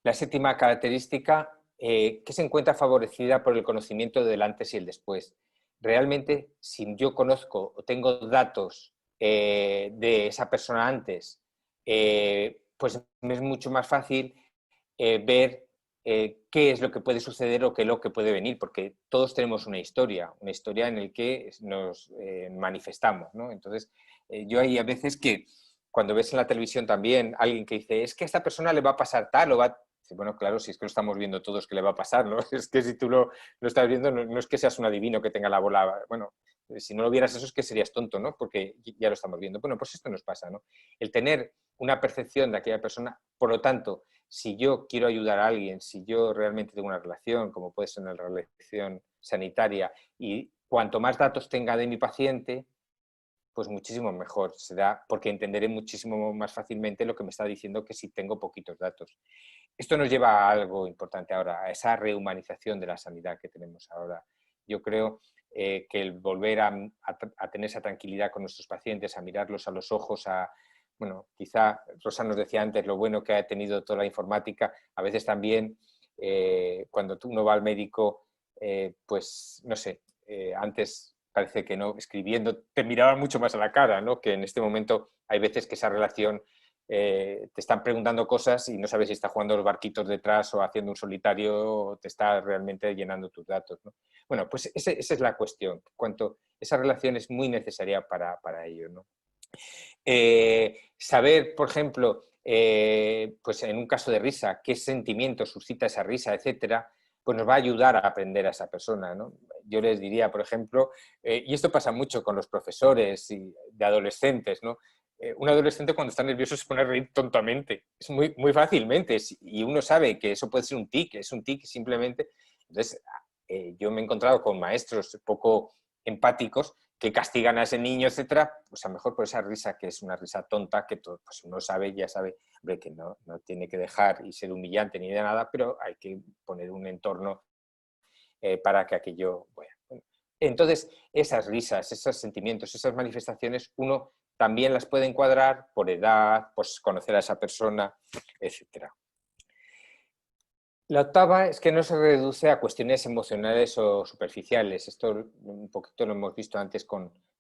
La séptima característica, que se encuentra favorecida por el conocimiento del antes y el después. Realmente, si yo conozco o tengo datos de esa persona antes, pues me es mucho más fácil ver qué es lo que puede suceder o qué es lo que puede venir, porque todos tenemos una historia en la que nos manifestamos, ¿no? Entonces, yo hay a veces que cuando ves en la televisión también alguien que dice, es que a esta persona le va a pasar tal o va... Bueno, claro, si es que lo estamos viendo todos que le va a pasar, ¿no? Es que si tú lo estás viendo, no es que seas un adivino que tenga la bola... Bueno, si no lo vieras eso es que serías tonto, ¿no? Porque ya lo estamos viendo. Bueno, pues esto nos pasa, ¿no? El tener una percepción de aquella persona, por lo tanto, si yo quiero ayudar a alguien, si yo realmente tengo una relación, como puede ser una relación sanitaria, y cuanto más datos tenga de mi paciente, pues muchísimo mejor será, porque entenderé muchísimo más fácilmente lo que me está diciendo que si tengo poquitos datos. Esto nos lleva a algo importante ahora, a esa rehumanización de la sanidad que tenemos ahora. Yo creo que el volver a tener esa tranquilidad con nuestros pacientes, a mirarlos a los ojos, bueno, quizá Rosa nos decía antes lo bueno que ha tenido toda la informática, a veces también cuando uno va al médico pues no sé, antes parece que no, escribiendo te miraban mucho más a la cara, ¿no? Que en este momento hay veces que esa relación te están preguntando cosas y no sabes si está jugando los barquitos detrás o haciendo un solitario o te está realmente llenando tus datos, ¿no? Bueno, pues esa es la cuestión, cuanto esa relación es muy necesaria para ello, ¿no? Saber, por ejemplo, pues en un caso de risa, qué sentimientos suscita esa risa, etcétera, pues nos va a ayudar a aprender a esa persona, ¿no? Yo les diría, por ejemplo, y esto pasa mucho con los profesores de adolescentes, ¿no? Un adolescente cuando está nervioso se pone a reír tontamente, es muy fácilmente, y uno sabe que eso puede ser un tic, es un tic simplemente. Entonces, yo me he encontrado con maestros poco empáticos que castigan a ese niño, etcétera, pues a lo mejor por esa risa, que es una risa tonta, que todo, pues uno sabe, ya sabe, hombre, que no tiene que dejar y ser humillante ni de nada, pero hay que poner un entorno para que aquello... Bueno. Entonces, esas risas, esos sentimientos, esas manifestaciones, uno también las puede encuadrar por edad, pues conocer a esa persona, etcétera. La octava es que no se reduce a cuestiones emocionales o superficiales. Esto un poquito lo hemos visto antes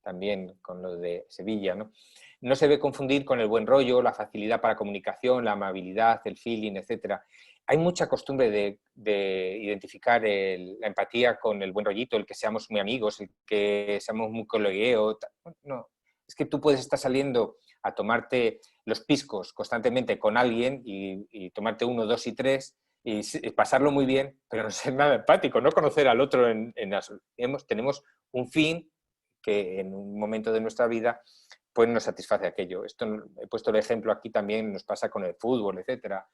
también con lo de Sevilla, ¿no? No se debe confundir con el buen rollo, la facilidad para comunicación, la amabilidad, el feeling, etc. Hay mucha costumbre de identificar la empatía con el buen rollito, el que seamos muy amigos, el que seamos muy colegueo. No, es que tú puedes estar saliendo a tomarte los piscos constantemente con alguien y tomarte 1, 2 y 3 y pasarlo muy bien, pero no ser nada empático, no conocer al otro tenemos un fin que en un momento de nuestra vida pues nos satisface aquello. Esto he puesto el ejemplo aquí también, nos pasa con el fútbol, etcétera.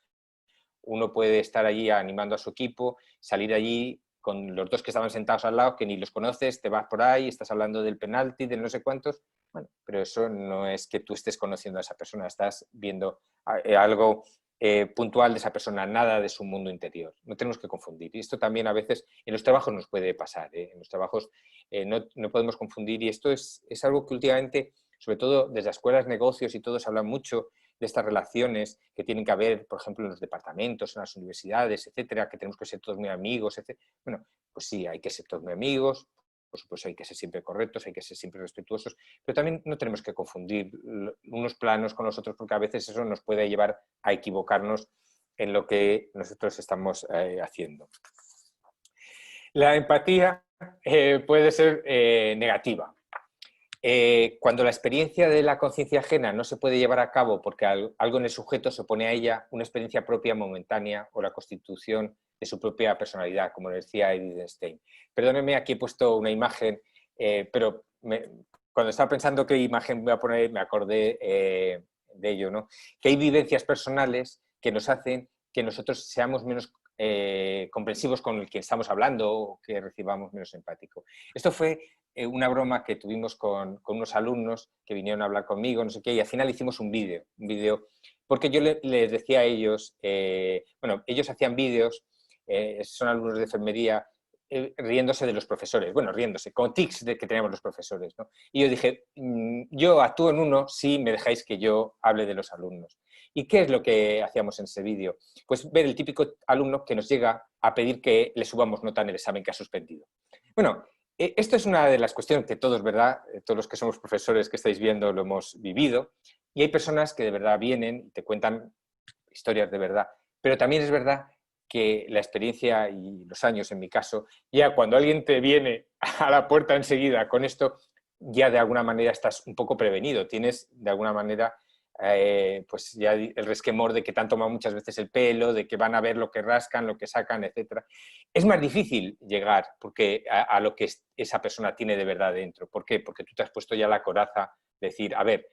Uno puede estar allí animando a su equipo, salir allí con los dos que estaban sentados al lado, que ni los conoces, te vas por ahí, estás hablando del penalti, de no sé cuántos. Bueno, pero eso no es que tú estés conociendo a esa persona, estás viendo algo puntual de esa persona, nada de su mundo interior. No tenemos que confundir. Y esto también a veces en los trabajos nos puede pasar. En los trabajos no podemos confundir y esto es algo que últimamente, sobre todo desde las escuelas, negocios y todo, se habla mucho de estas relaciones que tienen que haber, por ejemplo, en los departamentos, en las universidades, etcétera, que tenemos que ser todos muy amigos, etcétera. Bueno, pues sí, hay que ser todos muy amigos, por supuesto hay que ser siempre correctos, hay que ser siempre respetuosos, pero también no tenemos que confundir unos planos con los otros porque a veces eso nos puede llevar a equivocarnos en lo que nosotros estamos haciendo. La empatía puede ser negativa. Cuando la experiencia de la conciencia ajena no se puede llevar a cabo porque algo en el sujeto se opone a ella, una experiencia propia momentánea o la constitución de su propia personalidad, como decía Edith Stein. Perdónenme, aquí he puesto una imagen, pero cuando estaba pensando qué imagen voy a poner, me acordé de ello, ¿no? Que hay vivencias personales que nos hacen que nosotros seamos menos comprensivos con el que estamos hablando o que recibamos menos empático. Esto fue una broma que tuvimos con unos alumnos que vinieron a hablar conmigo, no sé qué, y al final hicimos un vídeo, porque yo les decía a ellos, bueno, ellos hacían vídeos, son alumnos de enfermería, riéndose de los profesores, bueno, riéndose, con tics que teníamos los profesores, ¿no? Y yo dije, yo actúo en uno si me dejáis que yo hable de los alumnos. ¿Y qué es lo que hacíamos en ese vídeo? Pues ver el típico alumno que nos llega a pedir que le subamos nota en el examen que ha suspendido. Bueno, esto es una de las cuestiones que todos, ¿verdad? Todos los que somos profesores que estáis viendo lo hemos vivido, y hay personas que de verdad vienen y te cuentan historias de verdad, pero también es verdad que la experiencia y los años, en mi caso, ya cuando alguien te viene a la puerta enseguida con esto, ya de alguna manera estás un poco prevenido, tienes de alguna manera pues ya el resquemor de que te han tomado muchas veces el pelo, de que van a ver lo que rascan, lo que sacan, etc. Es más difícil llegar porque a lo que esa persona tiene de verdad dentro. ¿Por qué? Porque tú te has puesto ya la coraza de decir, a ver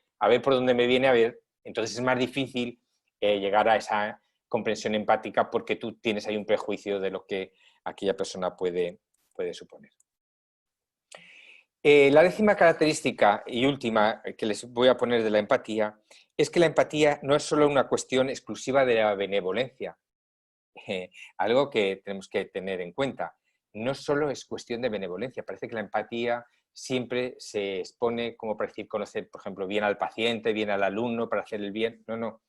por dónde me viene, a ver. Entonces es más difícil llegar a esa comprensión empática porque tú tienes ahí un prejuicio de lo que aquella persona puede suponer. La décima característica y última que les voy a poner de la empatía es que la empatía no es solo una cuestión exclusiva de la benevolencia, algo que tenemos que tener en cuenta. No solo es cuestión de benevolencia, parece que la empatía siempre se expone como para decir conocer, por ejemplo, bien al paciente, bien al alumno, para hacer el bien. No, no.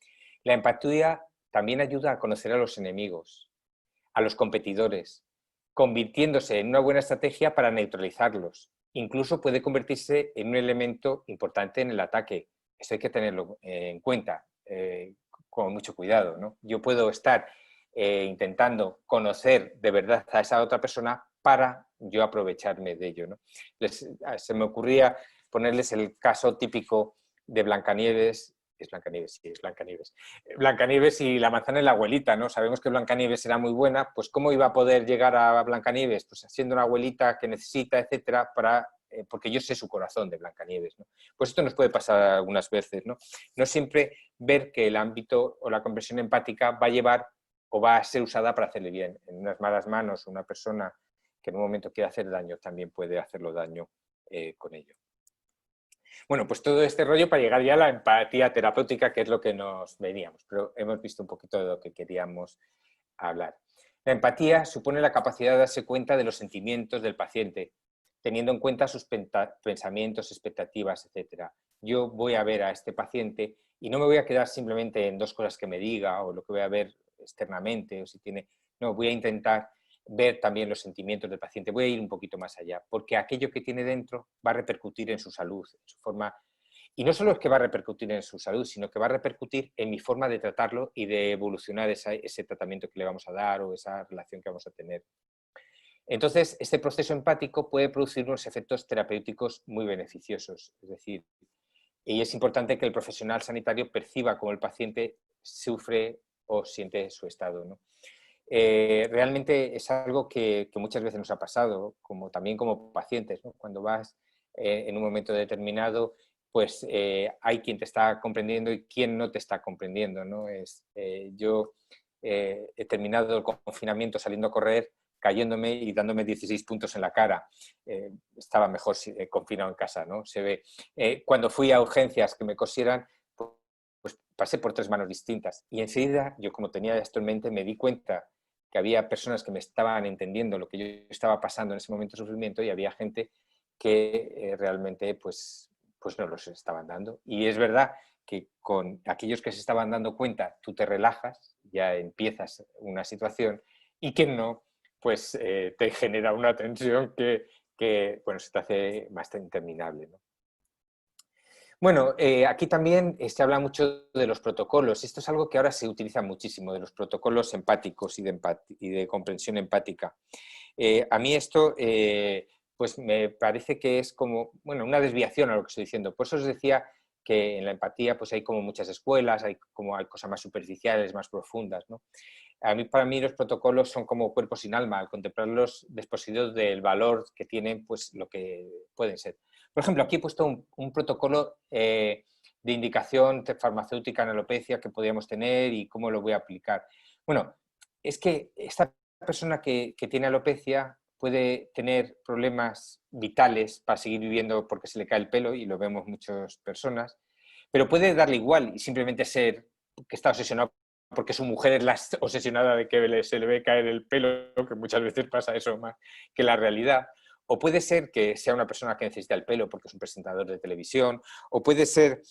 La empatía también ayuda a conocer a los enemigos, a los competidores, convirtiéndose en una buena estrategia para neutralizarlos. Incluso puede convertirse en un elemento importante en el ataque. Eso hay que tenerlo en cuenta, con mucho cuidado, ¿no? Yo puedo estar intentando conocer de verdad a esa otra persona para yo aprovecharme de ello, ¿no? Se me ocurría ponerles el caso típico de Blancanieves. Es Blancanieves, sí, es Blancanieves. Blancanieves y la manzana y la abuelita, ¿no? Sabemos que Blancanieves era muy buena, pues ¿cómo iba a poder llegar a Blancanieves? Pues siendo una abuelita que necesita, etcétera, porque yo sé su corazón de Blancanieves, ¿no? Pues esto nos puede pasar algunas veces, ¿no? No siempre ver que el ámbito o la comprensión empática va a llevar o va a ser usada para hacerle bien. En unas malas manos, una persona que en un momento quiere hacer daño también puede hacerlo daño con ello. Bueno, pues todo este rollo para llegar ya a la empatía terapéutica, que es lo que nos veníamos, pero hemos visto un poquito de lo que queríamos hablar. La empatía supone la capacidad de darse cuenta de los sentimientos del paciente, teniendo en cuenta sus pensamientos, expectativas, etc. Yo voy a ver a este paciente y no me voy a quedar simplemente en 2 cosas que me diga o lo que voy a ver externamente, o si tiene... No, voy a intentar ver también los sentimientos del paciente, voy a ir un poquito más allá, porque aquello que tiene dentro va a repercutir en su salud, en su forma, y no solo es que va a repercutir en su salud, sino que va a repercutir en mi forma de tratarlo y de evolucionar ese tratamiento que le vamos a dar o esa relación que vamos a tener. Entonces, este proceso empático puede producir unos efectos terapéuticos muy beneficiosos, es decir, y es importante que el profesional sanitario perciba cómo el paciente sufre o siente su estado, ¿no? Realmente es algo que muchas veces nos ha pasado, también como pacientes, ¿no? Cuando vas en un momento determinado, pues hay quien te está comprendiendo y quien no te está comprendiendo, ¿no? Yo he terminado el confinamiento saliendo a correr, cayéndome y dándome 16 puntos en la cara. Estaba mejor confinado en casa, ¿no? Se ve. Cuando fui a urgencias que me cosieran, pues pasé por 3 manos distintas y enseguida yo, como tenía esto en mente, me di cuenta que había personas que me estaban entendiendo lo que yo estaba pasando en ese momento de sufrimiento y había gente que realmente pues no los estaban dando. Y es verdad que con aquellos que se estaban dando cuenta tú te relajas, ya empiezas una situación, y quien no, pues te genera una tensión que bueno, se te hace bastante interminable, ¿no? Bueno, aquí también se habla mucho de los protocolos. Esto es algo que ahora se utiliza muchísimo, de los protocolos empáticos y de comprensión empática. A mí esto pues me parece que es como, bueno, una desviación a lo que estoy diciendo. Por eso os decía que en la empatía pues hay como muchas escuelas, hay cosas más superficiales, más profundas, ¿no? Para mí los protocolos son como cuerpos sin alma, al contemplarlos desposeídos del valor que tienen, pues lo que pueden ser. Por ejemplo, aquí he puesto un protocolo de indicación farmacéutica en alopecia que podríamos tener y cómo lo voy a aplicar. Bueno, es que esta persona que tiene alopecia puede tener problemas vitales para seguir viviendo porque se le cae el pelo, y lo vemos muchas personas, pero puede darle igual y simplemente ser que está obsesionado porque su mujer es la obsesionada de que se le ve caer el pelo, que muchas veces pasa eso más que la realidad. O puede ser que sea una persona que necesita el pelo porque es un presentador de televisión, o puede ser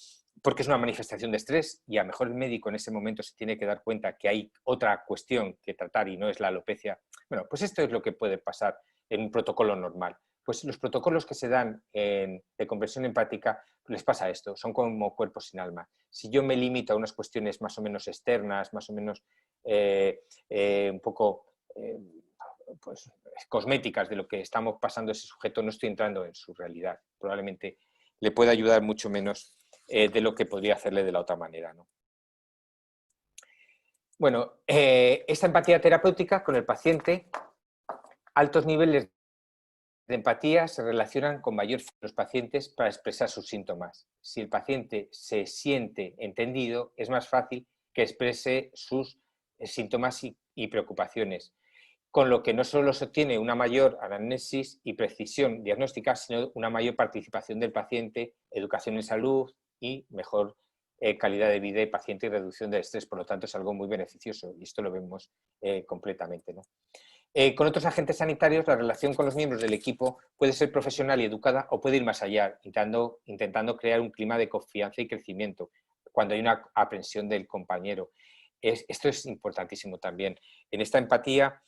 porque es una manifestación de estrés y a lo mejor el médico en ese momento se tiene que dar cuenta que hay otra cuestión que tratar y no es la alopecia. Bueno, pues esto es lo que puede pasar en un protocolo normal. Pues los protocolos que se dan de comprensión empática, les pasa esto, son como cuerpos sin alma. Si yo me limito a unas cuestiones más o menos externas, más o menos un poco pues, cosméticas de lo que estamos pasando ese sujeto, no estoy entrando en su realidad. Probablemente le pueda ayudar mucho menos de lo que podría hacerle de la otra manera, ¿no? Bueno, esta empatía terapéutica con el paciente, altos niveles de empatía se relacionan con mayor fuerza de los pacientes para expresar sus síntomas. Si el paciente se siente entendido, es más fácil que exprese sus síntomas y preocupaciones, con lo que no solo se obtiene una mayor anamnesis y precisión diagnóstica, sino una mayor participación del paciente, educación en salud y mejor calidad de vida del paciente y reducción del estrés. Por lo tanto, es algo muy beneficioso y esto lo vemos completamente, ¿no? Con otros agentes sanitarios, la relación con los miembros del equipo puede ser profesional y educada o puede ir más allá, intentando crear un clima de confianza y crecimiento cuando hay una aprensión del compañero. Esto es importantísimo también. En esta empatía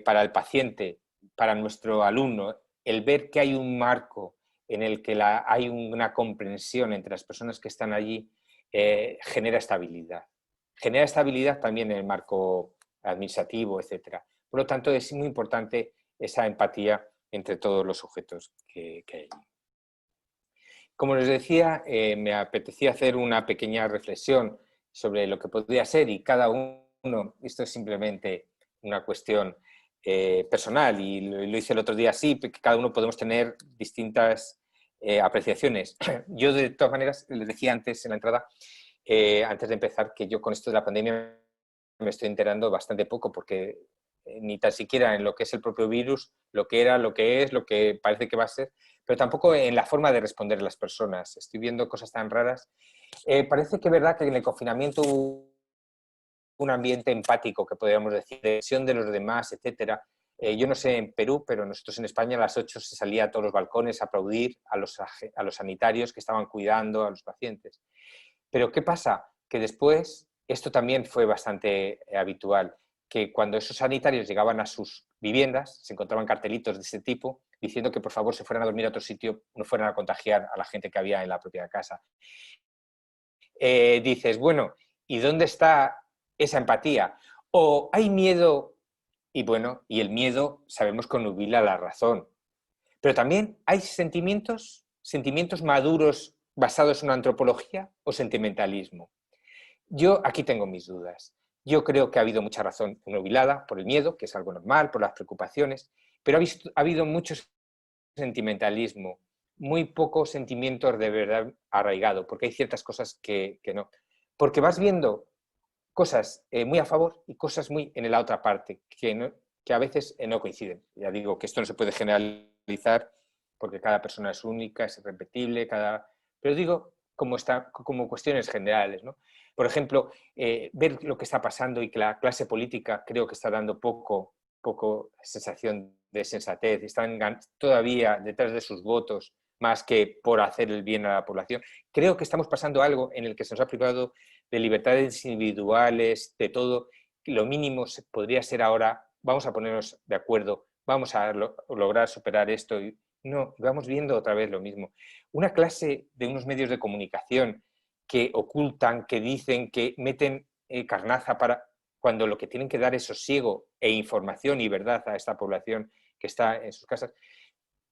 para el paciente, para nuestro alumno, el ver que hay un marco en el que hay una comprensión entre las personas que están allí, genera estabilidad. Genera estabilidad también en el marco administrativo, etc. Por lo tanto, es muy importante esa empatía entre todos los sujetos que hay allí. Como les decía, me apetecía hacer una pequeña reflexión sobre lo que podría ser, y cada uno, esto es simplemente una cuestión personal, y lo hice el otro día así, que cada uno podemos tener distintas apreciaciones. Yo, de todas maneras, les decía antes en la entrada, antes de empezar, que yo con esto de la pandemia me estoy enterando bastante poco, porque ni tan siquiera en lo que es el propio virus, lo que era, lo que es, lo que parece que va a ser, pero tampoco en la forma de responder a las personas. Estoy viendo cosas tan raras. Parece que es verdad que en el confinamiento hubo un ambiente empático, que podríamos decir, de visión de los demás, etcétera. Yo no sé en Perú, pero nosotros en España a las 8 se salía a todos los balcones a aplaudir a los sanitarios que estaban cuidando a los pacientes. Pero ¿qué pasa? Que después, esto también fue bastante habitual, que cuando esos sanitarios llegaban a sus viviendas, se encontraban cartelitos de ese tipo, diciendo que por favor se fueran a dormir a otro sitio, no fueran a contagiar a la gente que había en la propia casa. Dices, bueno, ¿y dónde está esa empatía? O hay miedo, y bueno, y el miedo sabemos que nubila la razón. Pero también hay sentimientos maduros basados en una antropología o sentimentalismo. Yo aquí tengo mis dudas. Yo creo que ha habido mucha razón nubilada por el miedo, que es algo normal, por las preocupaciones, pero ha habido mucho sentimentalismo, muy pocos sentimientos de verdad arraigado, porque hay ciertas cosas que no. Porque vas viendo cosas muy a favor y cosas muy en la otra parte, que a veces no coinciden. Ya digo que esto no se puede generalizar porque cada persona es única, es irrepetible, pero digo como cuestiones generales, ¿no? Por ejemplo, ver lo que está pasando y que la clase política creo que está dando poco sensación de sensatez, están todavía detrás de sus votos más que por hacer el bien a la población. Creo que estamos pasando algo en el que se nos ha privado de libertades individuales, de todo. Lo mínimo podría ser ahora, vamos a ponernos de acuerdo, vamos a lograr superar esto. No, vamos viendo otra vez lo mismo. Una clase de unos medios de comunicación que ocultan, que dicen, que meten carnaza para cuando lo que tienen que dar es sosiego e información y verdad a esta población que está en sus casas.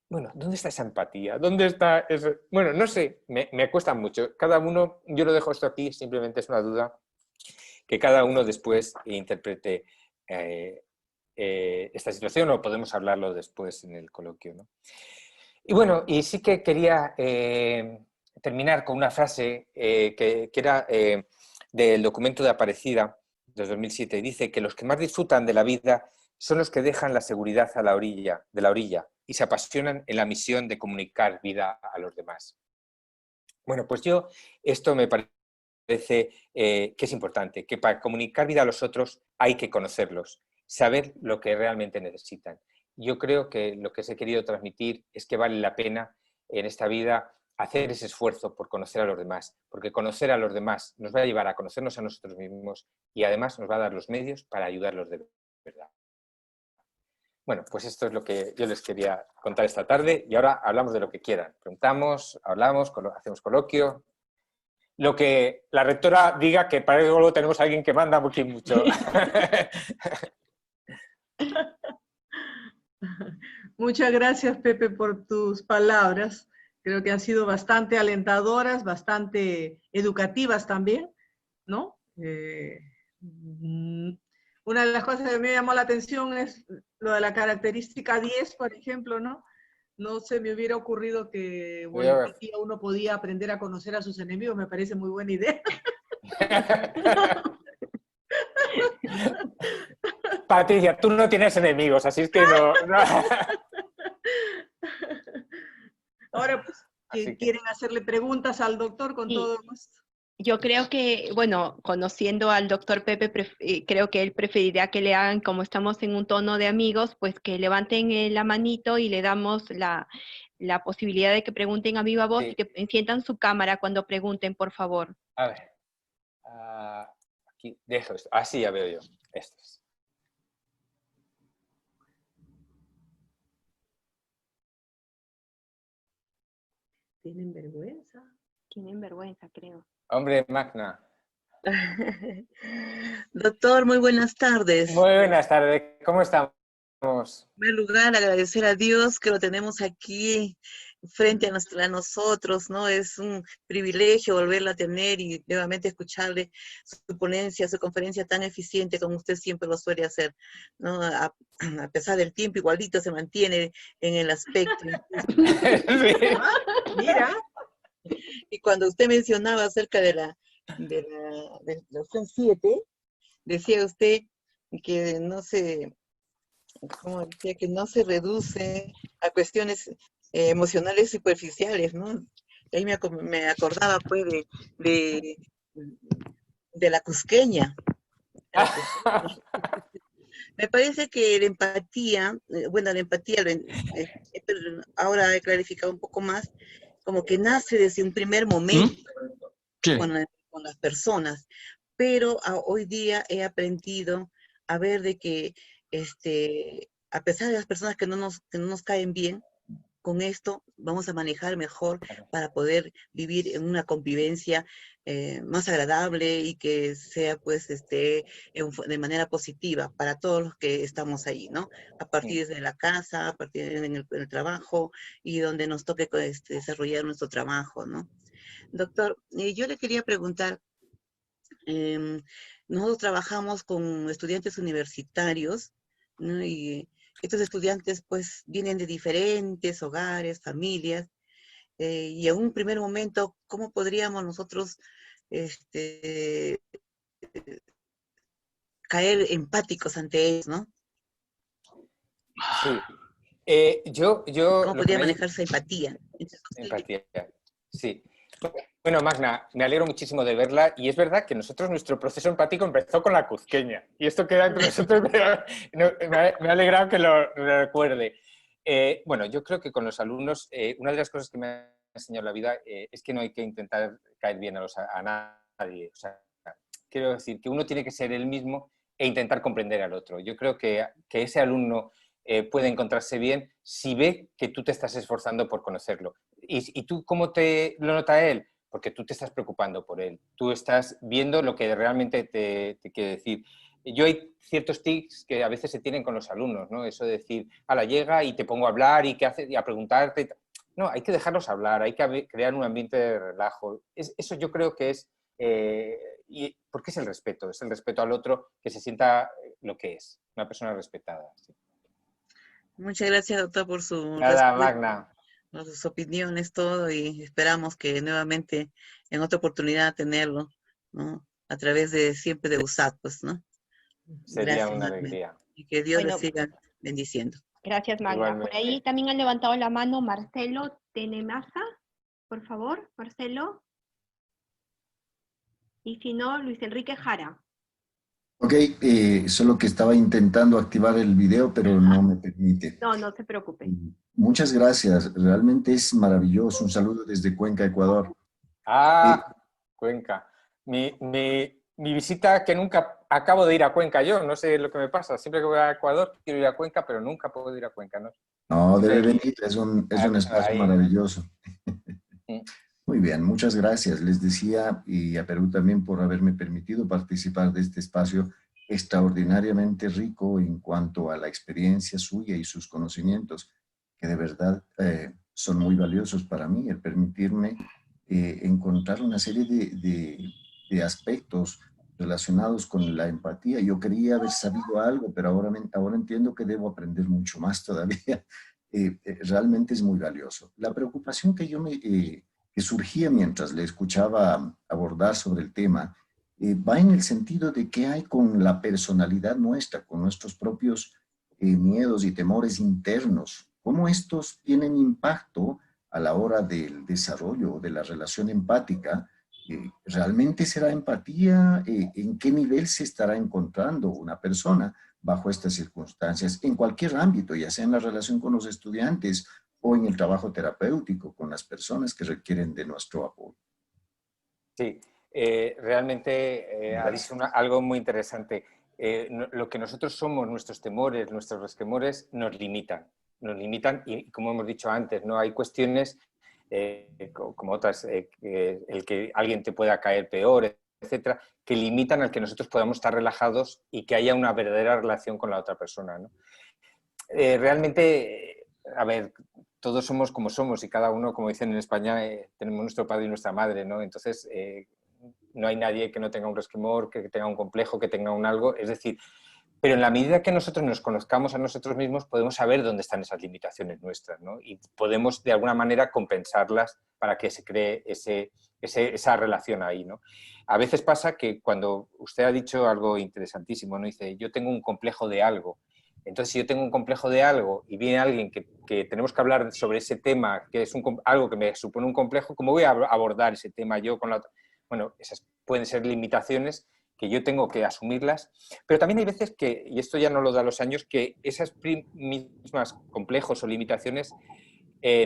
Bueno, ¿dónde está esa empatía? ¿Dónde está eso? Bueno, no sé, me cuesta mucho. Cada uno, yo lo dejo esto aquí, simplemente es una duda, que cada uno después interprete esta situación, o podemos hablarlo después en el coloquio, ¿no? Y bueno, y sí que quería terminar con una frase que era del documento de Aparecida de 2007. Dice que los que más disfrutan de la vida son los que dejan la seguridad de la orilla y se apasionan en la misión de comunicar vida a los demás. Bueno, pues esto me parece que es importante, que para comunicar vida a los otros hay que conocerlos, saber lo que realmente necesitan. Yo creo que lo que os he querido transmitir es que vale la pena en esta vida hacer ese esfuerzo por conocer a los demás, porque conocer a los demás nos va a llevar a conocernos a nosotros mismos y además nos va a dar los medios para ayudarlos de verdad. Bueno, pues esto es lo que yo les quería contar esta tarde y ahora hablamos de lo que quieran. Preguntamos, hablamos, hacemos coloquio. Lo que la rectora diga, que para eso luego tenemos a alguien que manda mucho y mucho. Muchas gracias, Pepe, por tus palabras. Creo que han sido bastante alentadoras, bastante educativas también, ¿no? Una de las cosas que me llamó la atención es lo de la característica 10, por ejemplo, ¿no? No se me hubiera ocurrido que, bueno, hoy día uno podía aprender a conocer a sus enemigos, me parece muy buena idea. Patricia, tú no tienes enemigos, así es que no. Ahora, pues, si quieren hacerle preguntas al doctor, con todo gusto. Yo creo que, bueno, conociendo al doctor Pepe, creo que él preferiría que le hagan, como estamos en un tono de amigos, pues que levanten la manito y le damos la posibilidad de que pregunten a viva voz y que enciendan su cámara cuando pregunten, por favor. A ver. Aquí dejo esto. Así ya veo yo. Esto es. ¿Tienen vergüenza? Tienen vergüenza, creo. Hombre, Magna. Doctor, muy buenas tardes. Muy buenas tardes. ¿Cómo estamos? En primer lugar, agradecer a Dios que lo tenemos aquí frente a nosotros, ¿no? Es un privilegio volverla a tener y nuevamente escucharle su ponencia, su conferencia tan eficiente como usted siempre lo suele hacer, ¿no? A pesar del tiempo, igualito se mantiene en el aspecto. Sí. Mira. Y cuando usted mencionaba acerca de la opción 7, decía usted que no se, como decía, que no se reduce a cuestiones emocionales superficiales, ¿no? Y ahí me acordaba, pues, de, de la cusqueña. Me parece que la empatía, bueno, la empatía, ahora he clarificado un poco más, como que nace desde un primer momento con las personas, pero hoy día he aprendido a ver de que a pesar de las personas que no nos caen bien, con esto vamos a manejar mejor para poder vivir en una convivencia más agradable y que sea pues de manera positiva para todos los que estamos ahí, ¿no? A partir de la casa, a partir en el trabajo y donde nos toque desarrollar nuestro trabajo, ¿no? Doctor, yo le quería preguntar, nosotros trabajamos con estudiantes universitarios, ¿no? Y estos estudiantes pues vienen de diferentes hogares, familias, y en un primer momento, ¿cómo podríamos nosotros caer empáticos ante ellos, ¿no? Sí. ¿Cómo podría manejarse empatía? Empatía, sí. Bueno, Magna, me alegro muchísimo de verla y es verdad que nuestro proceso empático empezó con la cuzqueña y esto queda entre nosotros, me ha alegrado que lo recuerde. Bueno, yo creo que con los alumnos, una de las cosas que me ha enseñado la vida es que no hay que intentar caer bien a nadie. O sea, quiero decir que uno tiene que ser él mismo e intentar comprender al otro. Yo creo que ese alumno puede encontrarse bien si ve que tú te estás esforzando por conocerlo. ¿Y tú cómo te lo nota él? Porque tú te estás preocupando por él. Tú estás viendo lo que realmente te quiere decir. Yo hay ciertos tics que a veces se tienen con los alumnos, ¿no? Eso de decir, ala, llega y te pongo a hablar y, ¿qué haces? Y a preguntarte. No, hay que dejarlos hablar, hay que crear un ambiente de relajo. Eso yo creo que es... porque es el respeto al otro, que se sienta lo que es, una persona respetada. Sí. Muchas gracias, doctor, por su Nada, respuesta, Magna. por sus opiniones, todo, y esperamos que nuevamente en otra oportunidad tenerlo, ¿no? A través siempre de USAT, pues, ¿no? Sería Gracias, una Magna. alegría. Y que Dios les Bueno, siga bendiciendo. gracias, Magna. Igualmente. Por ahí también han levantado la mano Marcelo Tenemasa. Por favor, Marcelo. Y si no, Luis Enrique Jara. Ok, solo que estaba intentando activar el video, pero no me permite. No, no se preocupe. Muchas gracias, realmente es maravilloso. Un saludo desde Cuenca, Ecuador. Cuenca. Mi visita, que nunca acabo de ir a Cuenca yo, no sé lo que me pasa. Siempre que voy a Ecuador quiero ir a Cuenca, pero nunca puedo ir a Cuenca, ¿no? No, debe venir, es un espacio Ahí. maravilloso. Muy bien, muchas gracias. Les decía, y a Perú también por haberme permitido participar de este espacio extraordinariamente rico en cuanto a la experiencia suya y sus conocimientos, que de verdad son muy valiosos para mí, el permitirme encontrar una serie de aspectos relacionados con la empatía. Yo quería haber sabido algo, pero ahora entiendo que debo aprender mucho más todavía. Realmente es muy valioso. La preocupación que que surgía mientras le escuchaba abordar sobre el tema, va en el sentido de qué hay con la personalidad nuestra, con nuestros propios miedos y temores internos, cómo estos tienen impacto a la hora del desarrollo de la relación empática. ¿Realmente será empatía? ¿En qué nivel se estará encontrando una persona bajo estas circunstancias? En cualquier ámbito, ya sea en la relación con los estudiantes o en el trabajo terapéutico con las personas que requieren de nuestro apoyo. Sí, realmente ha dicho algo muy interesante. Lo que nosotros somos, nuestros temores, nuestros resquemores, nos limitan y como hemos dicho antes, ¿no? Hay cuestiones como otras, el que alguien te pueda caer peor, etcétera, que limitan al que nosotros podamos estar relajados y que haya una verdadera relación con la otra persona, ¿no? Realmente, a ver, todos somos como somos y cada uno, como dicen en España, tenemos nuestro padre y nuestra madre, ¿no? Entonces, no hay nadie que no tenga un resquemor, que tenga un complejo, que tenga un algo, es decir, pero en la medida que nosotros nos conozcamos a nosotros mismos, podemos saber dónde están esas limitaciones nuestras, ¿no? Y podemos, de alguna manera, compensarlas para que se cree esa relación ahí, ¿no? A veces pasa que cuando usted ha dicho algo interesantísimo, ¿no? Dice, yo tengo un complejo de algo. Entonces, si yo tengo un complejo de algo y viene alguien que tenemos que hablar sobre ese tema, que es algo que me supone un complejo, ¿cómo voy a abordar ese tema yo con la otra? Bueno, esas pueden ser limitaciones que yo tengo que asumirlas, pero también hay veces que, y esto ya no lo da los años, que esas mismas complejos o limitaciones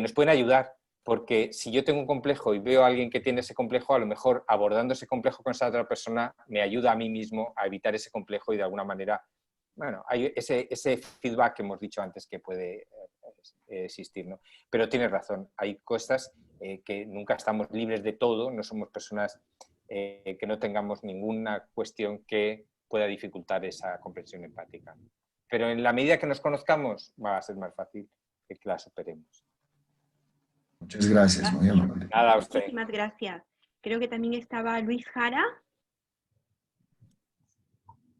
nos pueden ayudar, porque si yo tengo un complejo y veo a alguien que tiene ese complejo, a lo mejor abordando ese complejo con esa otra persona me ayuda a mí mismo a evitar ese complejo y de alguna manera, bueno, hay ese feedback que hemos dicho antes que puede existir, ¿no? Pero tienes razón, hay cosas que nunca estamos libres de todo, no somos personas que no tengamos ninguna cuestión que pueda dificultar esa comprensión empática. Pero en la medida que nos conozcamos, va a ser más fácil que la superemos. Muchas gracias, muy amable. Nada, a usted. Muchísimas gracias. Creo que también estaba Luis Jara.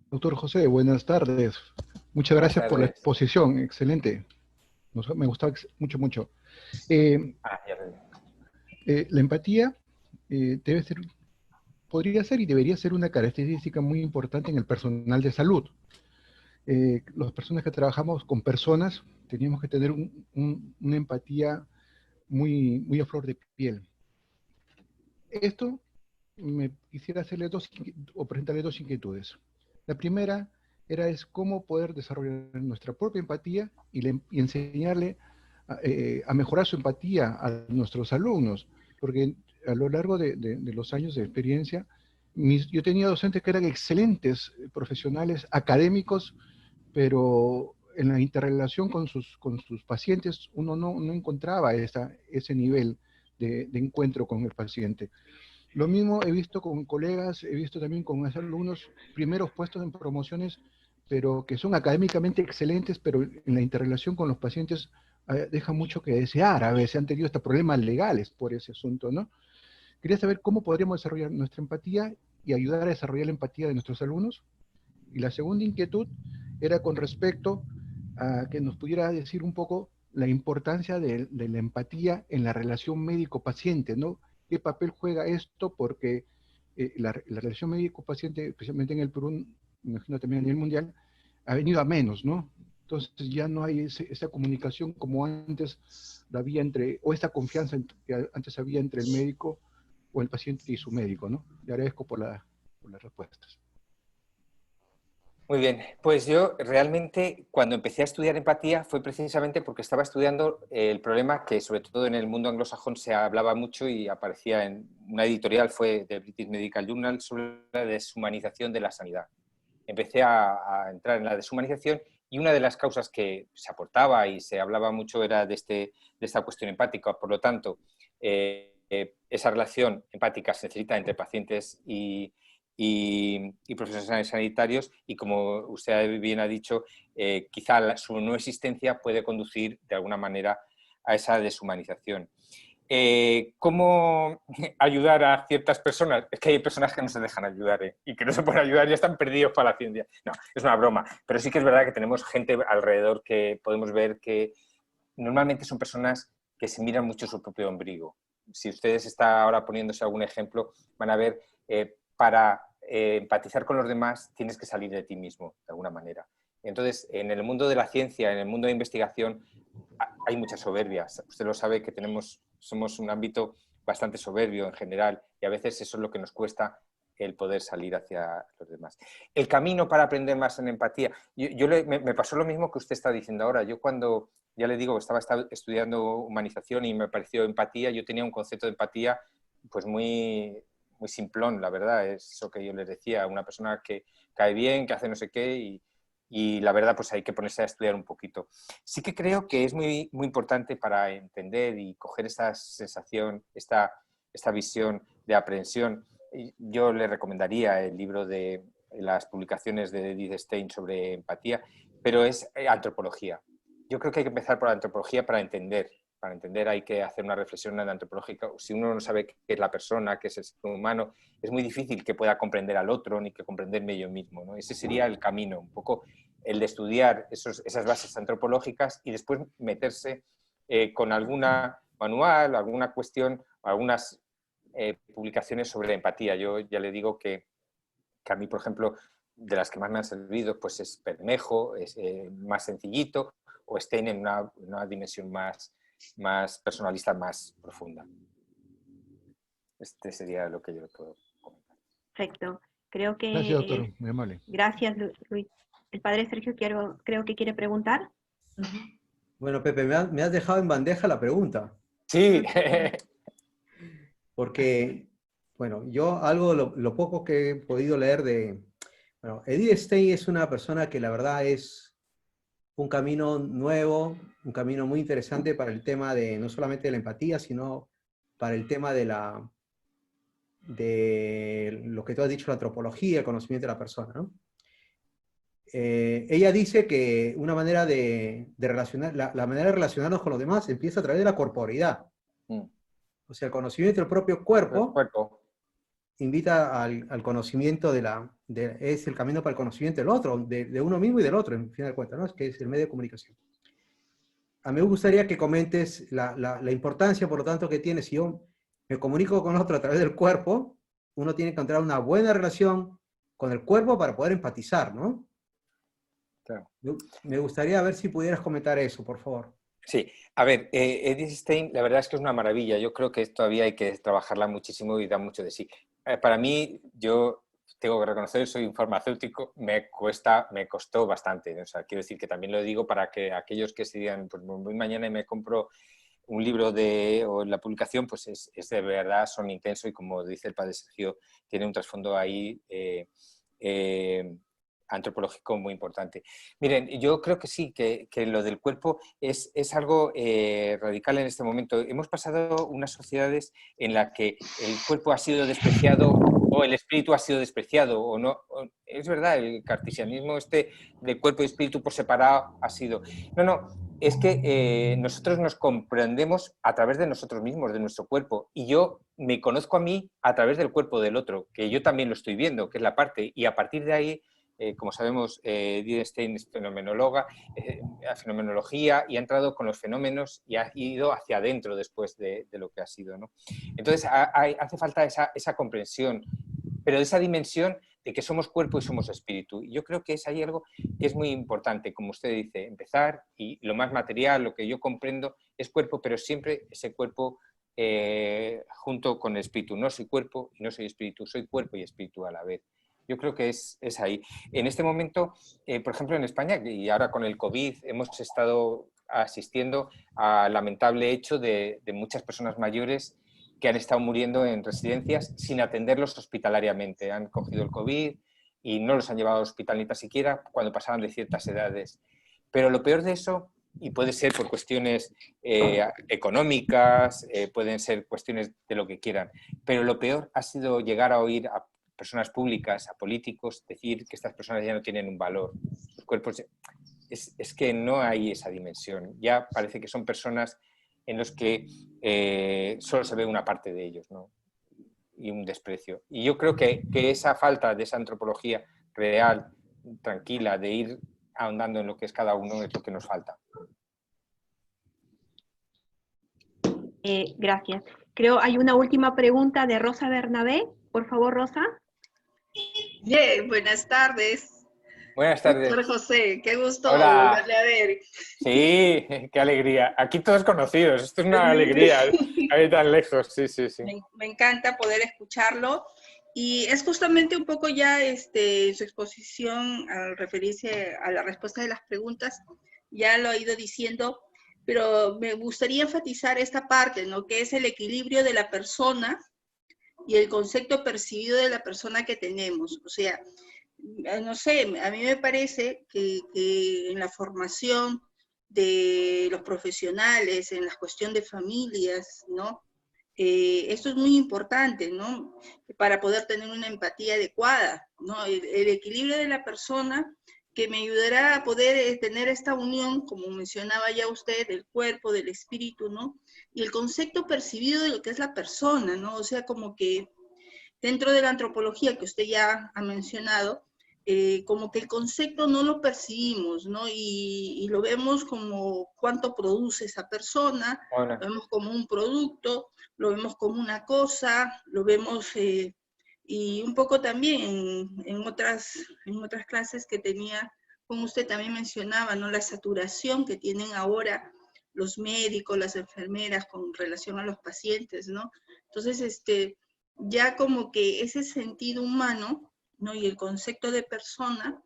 Doctor José, buenas tardes. Muchas gracias por la exposición, excelente. Me gustó mucho. La empatía podría ser y debería ser una característica muy importante en el personal de salud. Las personas que trabajamos con personas teníamos que tener una empatía muy a flor de piel. Esto me quisiera presentarle dos inquietudes. La primera es cómo poder desarrollar nuestra propia empatía y enseñarle a mejorar su empatía a nuestros alumnos, porque a lo largo de los años de experiencia, yo tenía docentes que eran excelentes profesionales académicos, pero en la interrelación con sus pacientes uno no encontraba ese nivel de encuentro con el paciente. Lo mismo he visto con colegas, he visto también con alumnos primeros puestos en promociones, pero que son académicamente excelentes, pero en la interrelación con los pacientes deja mucho que desear. A veces han tenido hasta problemas legales por ese asunto, ¿no? Quería saber cómo podríamos desarrollar nuestra empatía y ayudar a desarrollar la empatía de nuestros alumnos. Y la segunda inquietud era con respecto a que nos pudiera decir un poco la importancia de la empatía en la relación médico-paciente, ¿no? ¿Qué papel juega esto? Porque la relación médico-paciente, especialmente en el Perú, me imagino también a nivel mundial, ha venido a menos, ¿no? Entonces ya no hay esa comunicación como antes había o esa confianza que antes había entre el médico o el paciente y su médico, ¿no? Le agradezco por las respuestas. Muy bien, pues yo realmente cuando empecé a estudiar empatía fue precisamente porque estaba estudiando el problema que sobre todo en el mundo anglosajón se hablaba mucho y aparecía en una editorial, fue de British Medical Journal, sobre la deshumanización de la sanidad. Empecé a entrar en la deshumanización y una de las causas que se aportaba y se hablaba mucho era de esta cuestión empática. Por lo tanto, esa relación empática se necesita entre pacientes y profesionales sanitarios y como usted bien ha dicho, quizá su no existencia puede conducir de alguna manera a esa deshumanización. ¿Cómo ayudar a ciertas personas? Es que hay personas que no se dejan ayudar y que no se pueden ayudar, ya están perdidos para la ciencia. No, es una broma, pero sí que es verdad que tenemos gente alrededor que podemos ver que normalmente son personas que se miran mucho su propio ombligo. Si ustedes están ahora poniéndose algún ejemplo, van a ver para empatizar con los demás tienes que salir de ti mismo, de alguna manera. Entonces, en el mundo de la ciencia, en el mundo de investigación, hay muchas soberbias. Usted lo sabe que somos un ámbito bastante soberbio en general y a veces eso es lo que nos cuesta el poder salir hacia los demás. El camino para aprender más en empatía. Me pasó lo mismo que usted está diciendo ahora. Yo cuando, ya le digo, estaba estudiando humanización y me pareció empatía, yo tenía un concepto de empatía pues muy simplón, la verdad, es eso que yo les decía, una persona que cae bien, que hace no sé qué y la verdad pues hay que ponerse a estudiar un poquito. Sí que creo que es muy, muy importante para entender y coger esta sensación, esta visión de aprehensión. Yo le recomendaría el libro de las publicaciones de Edith Stein sobre empatía, pero es antropología. Yo creo que hay que empezar por la antropología para entender. Para entender hay que hacer una reflexión antropológica. Si uno no sabe qué es la persona, qué es el ser humano, es muy difícil que pueda comprender al otro ni que comprenderme yo mismo, ¿no? Ese sería el camino, un poco el de estudiar esas bases antropológicas y después meterse con alguna manual, alguna cuestión, algunas publicaciones sobre empatía. Yo ya le digo que a mí, por ejemplo, de las que más me han servido, pues es Bermejo, es más sencillito, o Stein en una dimensión más personalista, más profunda. Este sería lo que yo le puedo comentar. Perfecto. Creo que... Gracias, doctor. Muy amable. Gracias, Luis. El padre Sergio creo que quiere preguntar. Bueno, Pepe, me has dejado en bandeja la pregunta. Sí. Porque, bueno, yo lo poco que he podido leer de... Bueno, Edith Stein es una persona que la verdad es un camino nuevo, un camino muy interesante para el tema de no solamente de la empatía, sino para el tema de lo que tú has dicho, la antropología, el conocimiento de la persona, ¿no? Ella dice que una manera de relacionar, la manera de relacionarnos con los demás empieza a través de la corporeidad. O sea, el conocimiento del propio cuerpo invita al conocimiento es el camino para el conocimiento del otro, de uno mismo y del otro, en fin de cuentas, ¿no? Es que es el medio de comunicación. A mí me gustaría que comentes la importancia, por lo tanto, que tiene. Si yo me comunico con otro a través del cuerpo, uno tiene que encontrar una buena relación con el cuerpo para poder empatizar, ¿no? Claro. Me gustaría ver si pudieras comentar eso, por favor. Sí, a ver, Edith Stein, la verdad es que es una maravilla. Yo creo que todavía hay que trabajarla muchísimo y da mucho de sí. Para mí, yo tengo que reconocer, soy un farmacéutico, me costó bastante. O sea, quiero decir que también lo digo para que aquellos que se digan, pues voy mañana y me compro un libro o la publicación, pues es de verdad, son intensos y como dice el padre Sergio, tiene un trasfondo ahí antropológico muy importante. Miren, yo creo que sí, que lo del cuerpo es algo radical en este momento. Hemos pasado unas sociedades en las que el cuerpo ha sido despreciado o el espíritu ha sido despreciado o no. Es verdad, el cartesianismo de cuerpo y espíritu por separado ha sido... No, es que nosotros nos comprendemos a través de nosotros mismos, de nuestro cuerpo, y yo me conozco a mí a través del cuerpo del otro, que yo también lo estoy viendo, que es la parte, y a partir de ahí, como sabemos, Edith Stein es fenomenóloga, fenomenología, y ha entrado con los fenómenos y ha ido hacia adentro después de lo que ha sido, ¿no? Entonces, hace falta esa comprensión, pero de esa dimensión de que somos cuerpo y somos espíritu. Y yo creo que es ahí algo que es muy importante, como usted dice, empezar, y lo más material, lo que yo comprendo, es cuerpo, pero siempre ese cuerpo junto con el espíritu. No soy cuerpo y no soy espíritu, soy cuerpo y espíritu a la vez. Yo creo que es ahí. En este momento, por ejemplo, en España, y ahora con el COVID, hemos estado asistiendo al lamentable hecho de muchas personas mayores que han estado muriendo en residencias sin atenderlos hospitalariamente. Han cogido el COVID y no los han llevado al hospital ni tan siquiera cuando pasaban de ciertas edades. Pero lo peor de eso, y puede ser por cuestiones económicas, pueden ser cuestiones de lo que quieran, pero lo peor ha sido llegar a oír a personas públicas, a políticos, decir que estas personas ya no tienen un valor. Sus cuerpos, es que no hay esa dimensión. Ya parece que son personas en los que solo se ve una parte de ellos, ¿no? Y un desprecio. Y yo creo que esa falta de esa antropología real, tranquila, de ir ahondando en lo que es cada uno, es lo que nos falta. Gracias. Creo hay una última pregunta de Rosa Bernabé. Por favor, Rosa. Bien, buenas tardes. Buenas tardes. Doctor José, qué gusto volverle a ver. Sí, qué alegría. Aquí todos conocidos, esto es una alegría, ahí tan lejos, sí. Me encanta poder escucharlo. Y es justamente un poco ya en su exposición, al referirse a la respuesta de las preguntas, ya lo ha ido diciendo, pero me gustaría enfatizar esta parte, ¿no? Que es el equilibrio de la persona y el concepto percibido de la persona que tenemos. O sea, no sé, a mí me parece que en la formación de los profesionales, en la cuestión de familias, ¿no? Esto es muy importante, ¿no? Para poder tener una empatía adecuada, ¿no? El equilibrio de la persona que me ayudará a poder tener esta unión, como mencionaba ya usted, del cuerpo, del espíritu, ¿no? Y el concepto percibido de lo que es la persona, ¿no? O sea, como que dentro de la antropología que usted ya ha mencionado, como que el concepto no lo percibimos, ¿no? Y lo vemos como cuánto produce esa persona, Bueno. lo vemos como un producto, lo vemos como una cosa, lo vemos, y un poco también en otras clases que tenía, como usted también mencionaba, ¿no? La saturación que tienen ahora los médicos, las enfermeras con relación a los pacientes, ¿no? Entonces, ya como que ese sentido humano, ¿no? Y el concepto de persona,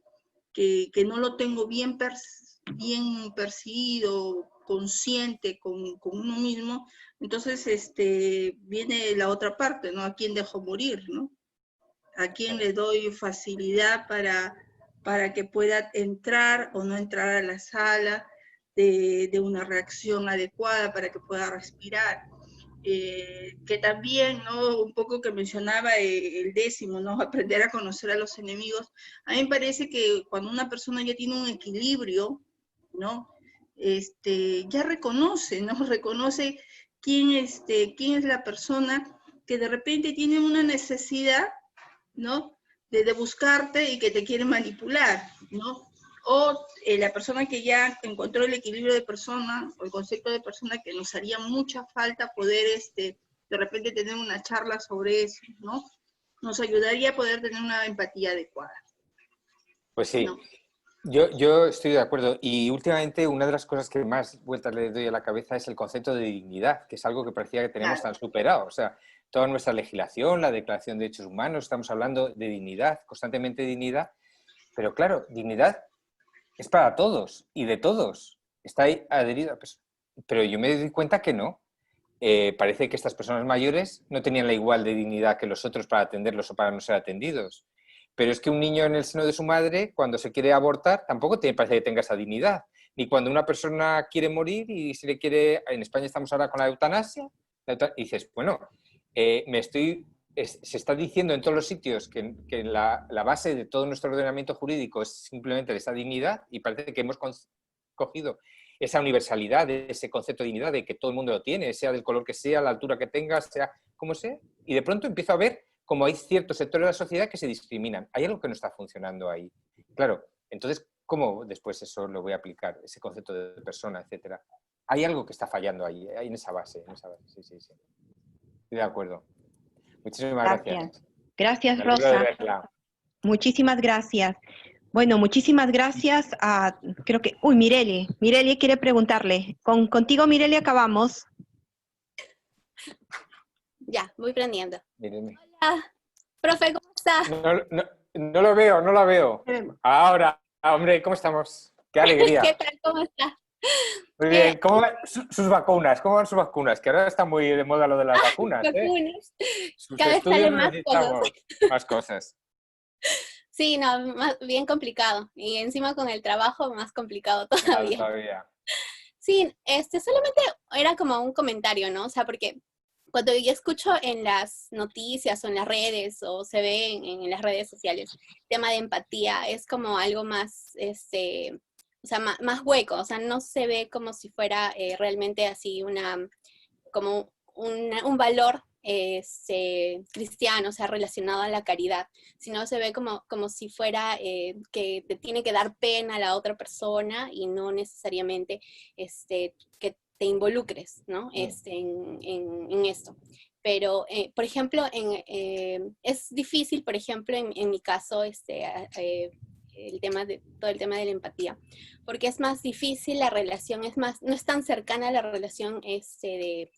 que no lo tengo bien percibido, consciente con uno mismo, entonces viene la otra parte, ¿no? ¿A quién dejo morir, no? ¿A quién le doy facilidad para que pueda entrar o no entrar a la sala de una reacción adecuada para que pueda respirar? Que también, ¿no? Un poco que mencionaba el 10º, ¿no? Aprender a conocer a los enemigos. A mí me parece que cuando una persona ya tiene un equilibrio, ¿no? Ya reconoce, ¿no? Reconoce quién es la persona que de repente tiene una necesidad, ¿no? De buscarte y que te quiere manipular, ¿no? O la persona que ya encontró el equilibrio de persona, o el concepto de persona, que nos haría mucha falta poder, de repente tener una charla sobre eso, ¿no? Nos ayudaría a poder tener una empatía adecuada. Pues sí, ¿no? yo estoy de acuerdo. Y últimamente una de las cosas que más vueltas le doy a la cabeza es el concepto de dignidad, que es algo que parecía que teníamos tan superado. O sea, toda nuestra legislación, la Declaración de Derechos Humanos, estamos hablando de dignidad, constantemente dignidad. Pero claro, dignidad es para todos y de todos. Está ahí adherido. Pero yo me doy cuenta que no. Parece que estas personas mayores no tenían la igual de dignidad que los otros para atenderlos o para no ser atendidos. Pero es que un niño en el seno de su madre, cuando se quiere abortar, tampoco parece que tenga esa dignidad. Ni cuando una persona quiere morir y se le quiere... En España estamos ahora con la eutanasia. Y dices, bueno, se está diciendo en todos los sitios que la base de todo nuestro ordenamiento jurídico es simplemente esa dignidad, y parece que hemos cogido esa universalidad, ese concepto de dignidad, de que todo el mundo lo tiene, sea del color que sea, la altura que tenga, sea como sea, y de pronto empiezo a ver como hay ciertos sectores de la sociedad que se discriminan. Hay algo que no está funcionando ahí. Claro, entonces, ¿cómo después eso lo voy a aplicar? Ese concepto de persona, etcétera. Hay algo que está fallando ahí, en esa base. Sí. Estoy de acuerdo. Muchísimas gracias. Gracias, Rosa. Muchísimas gracias. Bueno, muchísimas gracias a, creo que, Mireli quiere preguntarle. Contigo, Mireli, acabamos. Ya, voy prendiendo. Mírenme. Hola, profe, ¿cómo está? No lo veo. Ahora, hombre, ¿cómo estamos? ¡Qué alegría! ¿Qué tal? ¿Cómo está? Muy bien. ¿Cómo van sus vacunas? ¿Cómo van sus vacunas? Que ahora está muy de moda lo de las vacunas. Vacunas. Sus Cada vez salen más cosas. Sí, no, bien complicado. Y encima con el trabajo, más complicado todavía. Sí, solamente era como un comentario, ¿no? O sea, porque cuando yo escucho en las noticias o en las redes, o se ve en las redes sociales, el tema de empatía es como algo más, o sea, más hueco, o sea, no se ve como si fuera realmente así como un valor cristiano, o sea, relacionado a la caridad, sino se ve como si fuera que te tiene que dar pena a la otra persona y no necesariamente que te involucres, ¿no? En esto. Pero, por ejemplo, es difícil, por ejemplo, en mi caso, todo el tema de la empatía, porque es más difícil la relación, no es tan cercana la relación de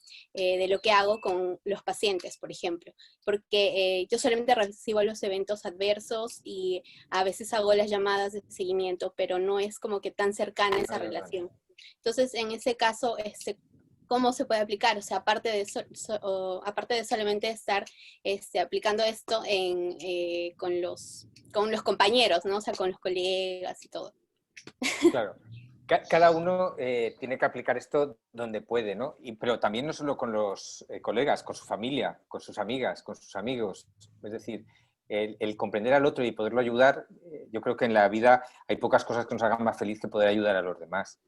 lo que hago con los pacientes, por ejemplo, porque yo solamente recibo los eventos adversos y a veces hago las llamadas de seguimiento, pero no es como que tan cercana esa relación. Entonces, en ese caso, cómo se puede aplicar, o sea, aparte de solamente estar aplicando esto con los compañeros, ¿no? O sea, con los colegas y todo. Claro. Cada uno tiene que aplicar esto donde puede, ¿no? Pero también no solo con los colegas, con su familia, con sus amigas, con sus amigos. Es decir, el comprender al otro y poderlo ayudar, yo creo que en la vida hay pocas cosas que nos hagan más feliz que poder ayudar a los demás.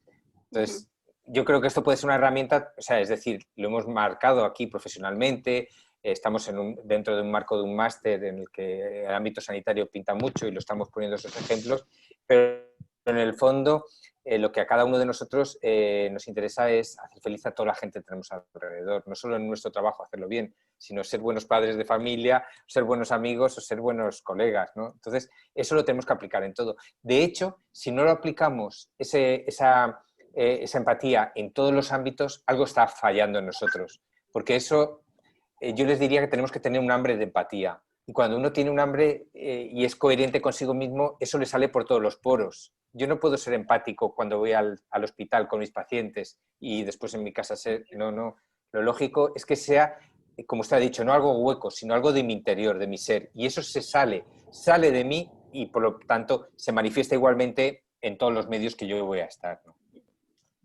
Entonces, yo creo que esto puede ser una herramienta, o sea, es decir, lo hemos marcado aquí profesionalmente, estamos dentro de un marco de un máster en el que el ámbito sanitario pinta mucho y lo estamos poniendo esos ejemplos, pero en el fondo lo que a cada uno de nosotros nos interesa es hacer feliz a toda la gente que tenemos alrededor, no solo en nuestro trabajo hacerlo bien, sino ser buenos padres de familia, ser buenos amigos o ser buenos colegas, ¿no? Entonces, eso lo tenemos que aplicar en todo. De hecho, si no lo aplicamos, esa empatía en todos los ámbitos, algo está fallando en nosotros. Porque eso, yo les diría que tenemos que tener un hambre de empatía. Y cuando uno tiene un hambre y es coherente consigo mismo, eso le sale por todos los poros. Yo no puedo ser empático cuando voy al hospital con mis pacientes y después en mi casa ser... No. Lo lógico es que sea, como usted ha dicho, no algo hueco, sino algo de mi interior, de mi ser. Y eso sale de mí y por lo tanto se manifiesta igualmente en todos los medios que yo voy a estar, ¿no?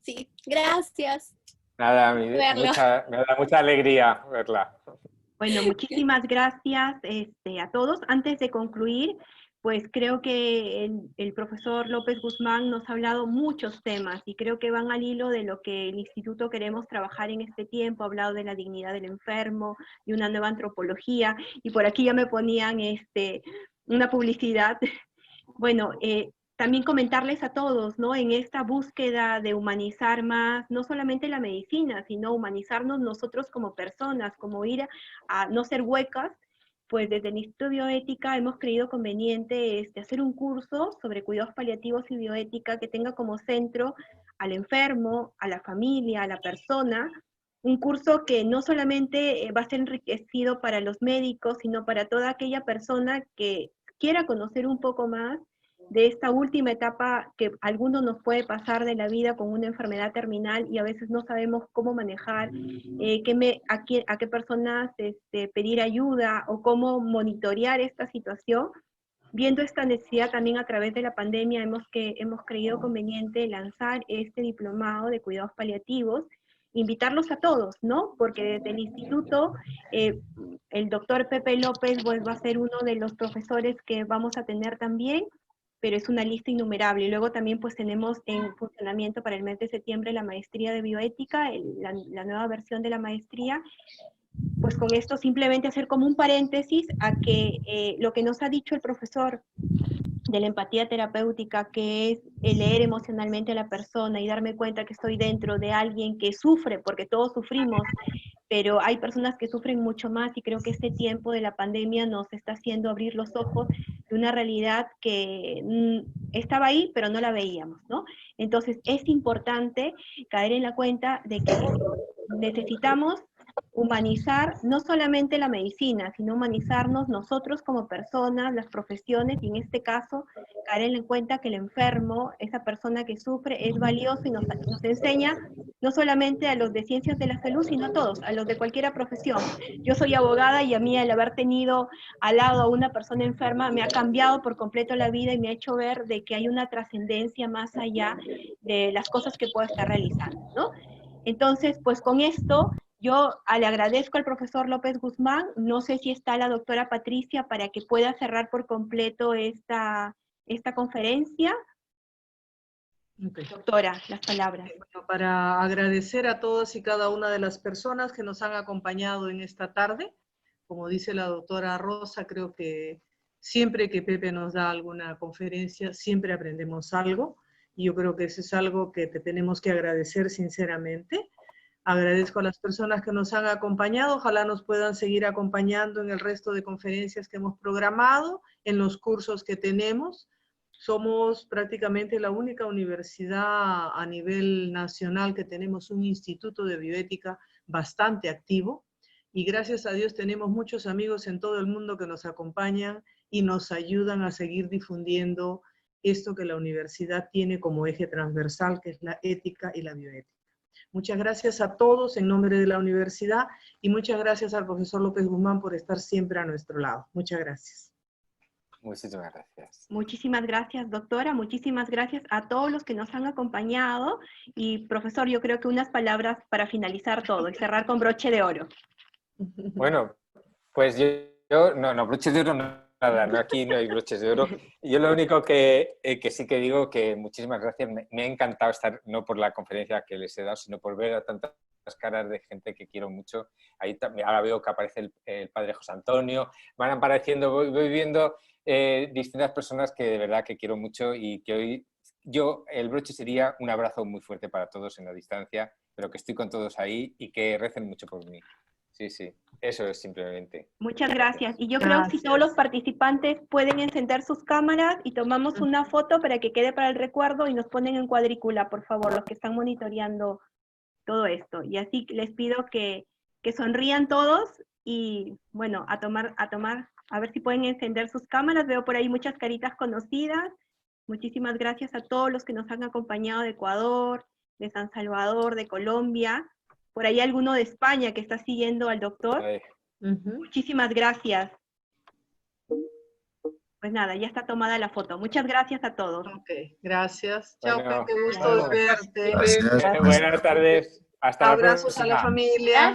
Sí, gracias. Nada, me da mucha alegría verla. Bueno, muchísimas gracias a todos. Antes de concluir, pues creo que el profesor López Guzmán nos ha hablado muchos temas y creo que van al hilo de lo que el instituto queremos trabajar en este tiempo. Ha hablado de la dignidad del enfermo, de una nueva antropología, y por aquí ya me ponían una publicidad. Bueno, también comentarles a todos, ¿no? En esta búsqueda de humanizar más, no solamente la medicina, sino humanizarnos nosotros como personas, como ir a no ser huecas, pues desde el Instituto de Bioética hemos creído conveniente hacer un curso sobre cuidados paliativos y bioética que tenga como centro al enfermo, a la familia, a la persona, un curso que no solamente va a ser enriquecido para los médicos, sino para toda aquella persona que quiera conocer un poco más de esta última etapa que a algunos nos puede pasar de la vida con una enfermedad terminal y a veces no sabemos cómo manejar, a qué personas pedir ayuda o cómo monitorear esta situación. Viendo esta necesidad también a través de la pandemia, hemos creído conveniente lanzar este diplomado de cuidados paliativos, invitarlos a todos, ¿no? Porque desde el instituto, el doctor Pepe López pues, va a ser uno de los profesores que vamos a tener también, pero es una lista innumerable. Y luego también pues tenemos en funcionamiento para el mes de septiembre la maestría de bioética, la nueva versión de la maestría. Pues con esto simplemente hacer como un paréntesis a que lo que nos ha dicho el profesor de la empatía terapéutica, que es el leer emocionalmente a la persona y darme cuenta que estoy dentro de alguien que sufre, porque todos sufrimos, pero hay personas que sufren mucho más y creo que este tiempo de la pandemia nos está haciendo abrir los ojos de una realidad que estaba ahí, pero no la veíamos, ¿no? Entonces es importante caer en la cuenta de que necesitamos humanizar no solamente la medicina, sino humanizarnos nosotros como personas, las profesiones, y en este caso, caer en cuenta que el enfermo, esa persona que sufre, es valioso y nos enseña no solamente a los de ciencias de la salud, sino a todos, a los de cualquier profesión. Yo soy abogada y a mí el haber tenido al lado a una persona enferma me ha cambiado por completo la vida y me ha hecho ver de que hay una trascendencia más allá de las cosas que puedo estar realizando, ¿no? Entonces, pues con esto yo le agradezco al profesor López Guzmán, no sé si está la doctora Patricia para que pueda cerrar por completo esta conferencia. Okay. Doctora, las palabras. Bueno, para agradecer a todas y cada una de las personas que nos han acompañado en esta tarde, como dice la doctora Rosa, creo que siempre que Pepe nos da alguna conferencia, siempre aprendemos algo, y yo creo que eso es algo que te tenemos que agradecer sinceramente. Agradezco a las personas que nos han acompañado, ojalá nos puedan seguir acompañando en el resto de conferencias que hemos programado, en los cursos que tenemos. Somos prácticamente la única universidad a nivel nacional que tenemos un instituto de bioética bastante activo, y gracias a Dios tenemos muchos amigos en todo el mundo que nos acompañan y nos ayudan a seguir difundiendo esto que la universidad tiene como eje transversal, que es la ética y la bioética. Muchas gracias a todos en nombre de la universidad y muchas gracias al profesor López Guzmán por estar siempre a nuestro lado. Muchas gracias. Muchísimas gracias. Muchísimas gracias, doctora. Muchísimas gracias a todos los que nos han acompañado. Y, profesor, yo creo que unas palabras para finalizar todo y cerrar con broche de oro. Bueno, pues yo no, broches de oro nada, no, aquí no hay broches de oro. Yo lo único que sí que digo que muchísimas gracias. Me ha encantado estar, no por la conferencia que les he dado, sino por ver a tantas caras de gente que quiero mucho. Ahí ahora veo que aparece el padre José Antonio, van apareciendo, voy viendo distintas personas que de verdad que quiero mucho y que hoy el broche sería un abrazo muy fuerte para todos en la distancia, pero que estoy con todos ahí y que recen mucho por mí. Sí, sí, eso es simplemente. Muchas gracias. Y yo creo que si todos los participantes pueden encender sus cámaras y tomamos una foto para que quede para el recuerdo y nos ponen en cuadrícula, por favor, los que están monitoreando todo esto. Y así les pido que sonrían todos y, bueno, a ver si pueden encender sus cámaras. Veo por ahí muchas caritas conocidas. Muchísimas gracias a todos los que nos han acompañado de Ecuador, de San Salvador, de Colombia. Por ahí alguno de España que está siguiendo al doctor. Muchísimas gracias. Pues nada, ya está tomada la foto. Muchas gracias a todos. Ok, gracias. Bueno, chao, qué gusto de verte. Gracias. Buenas tardes. Hasta la próxima. Abrazos a la familia.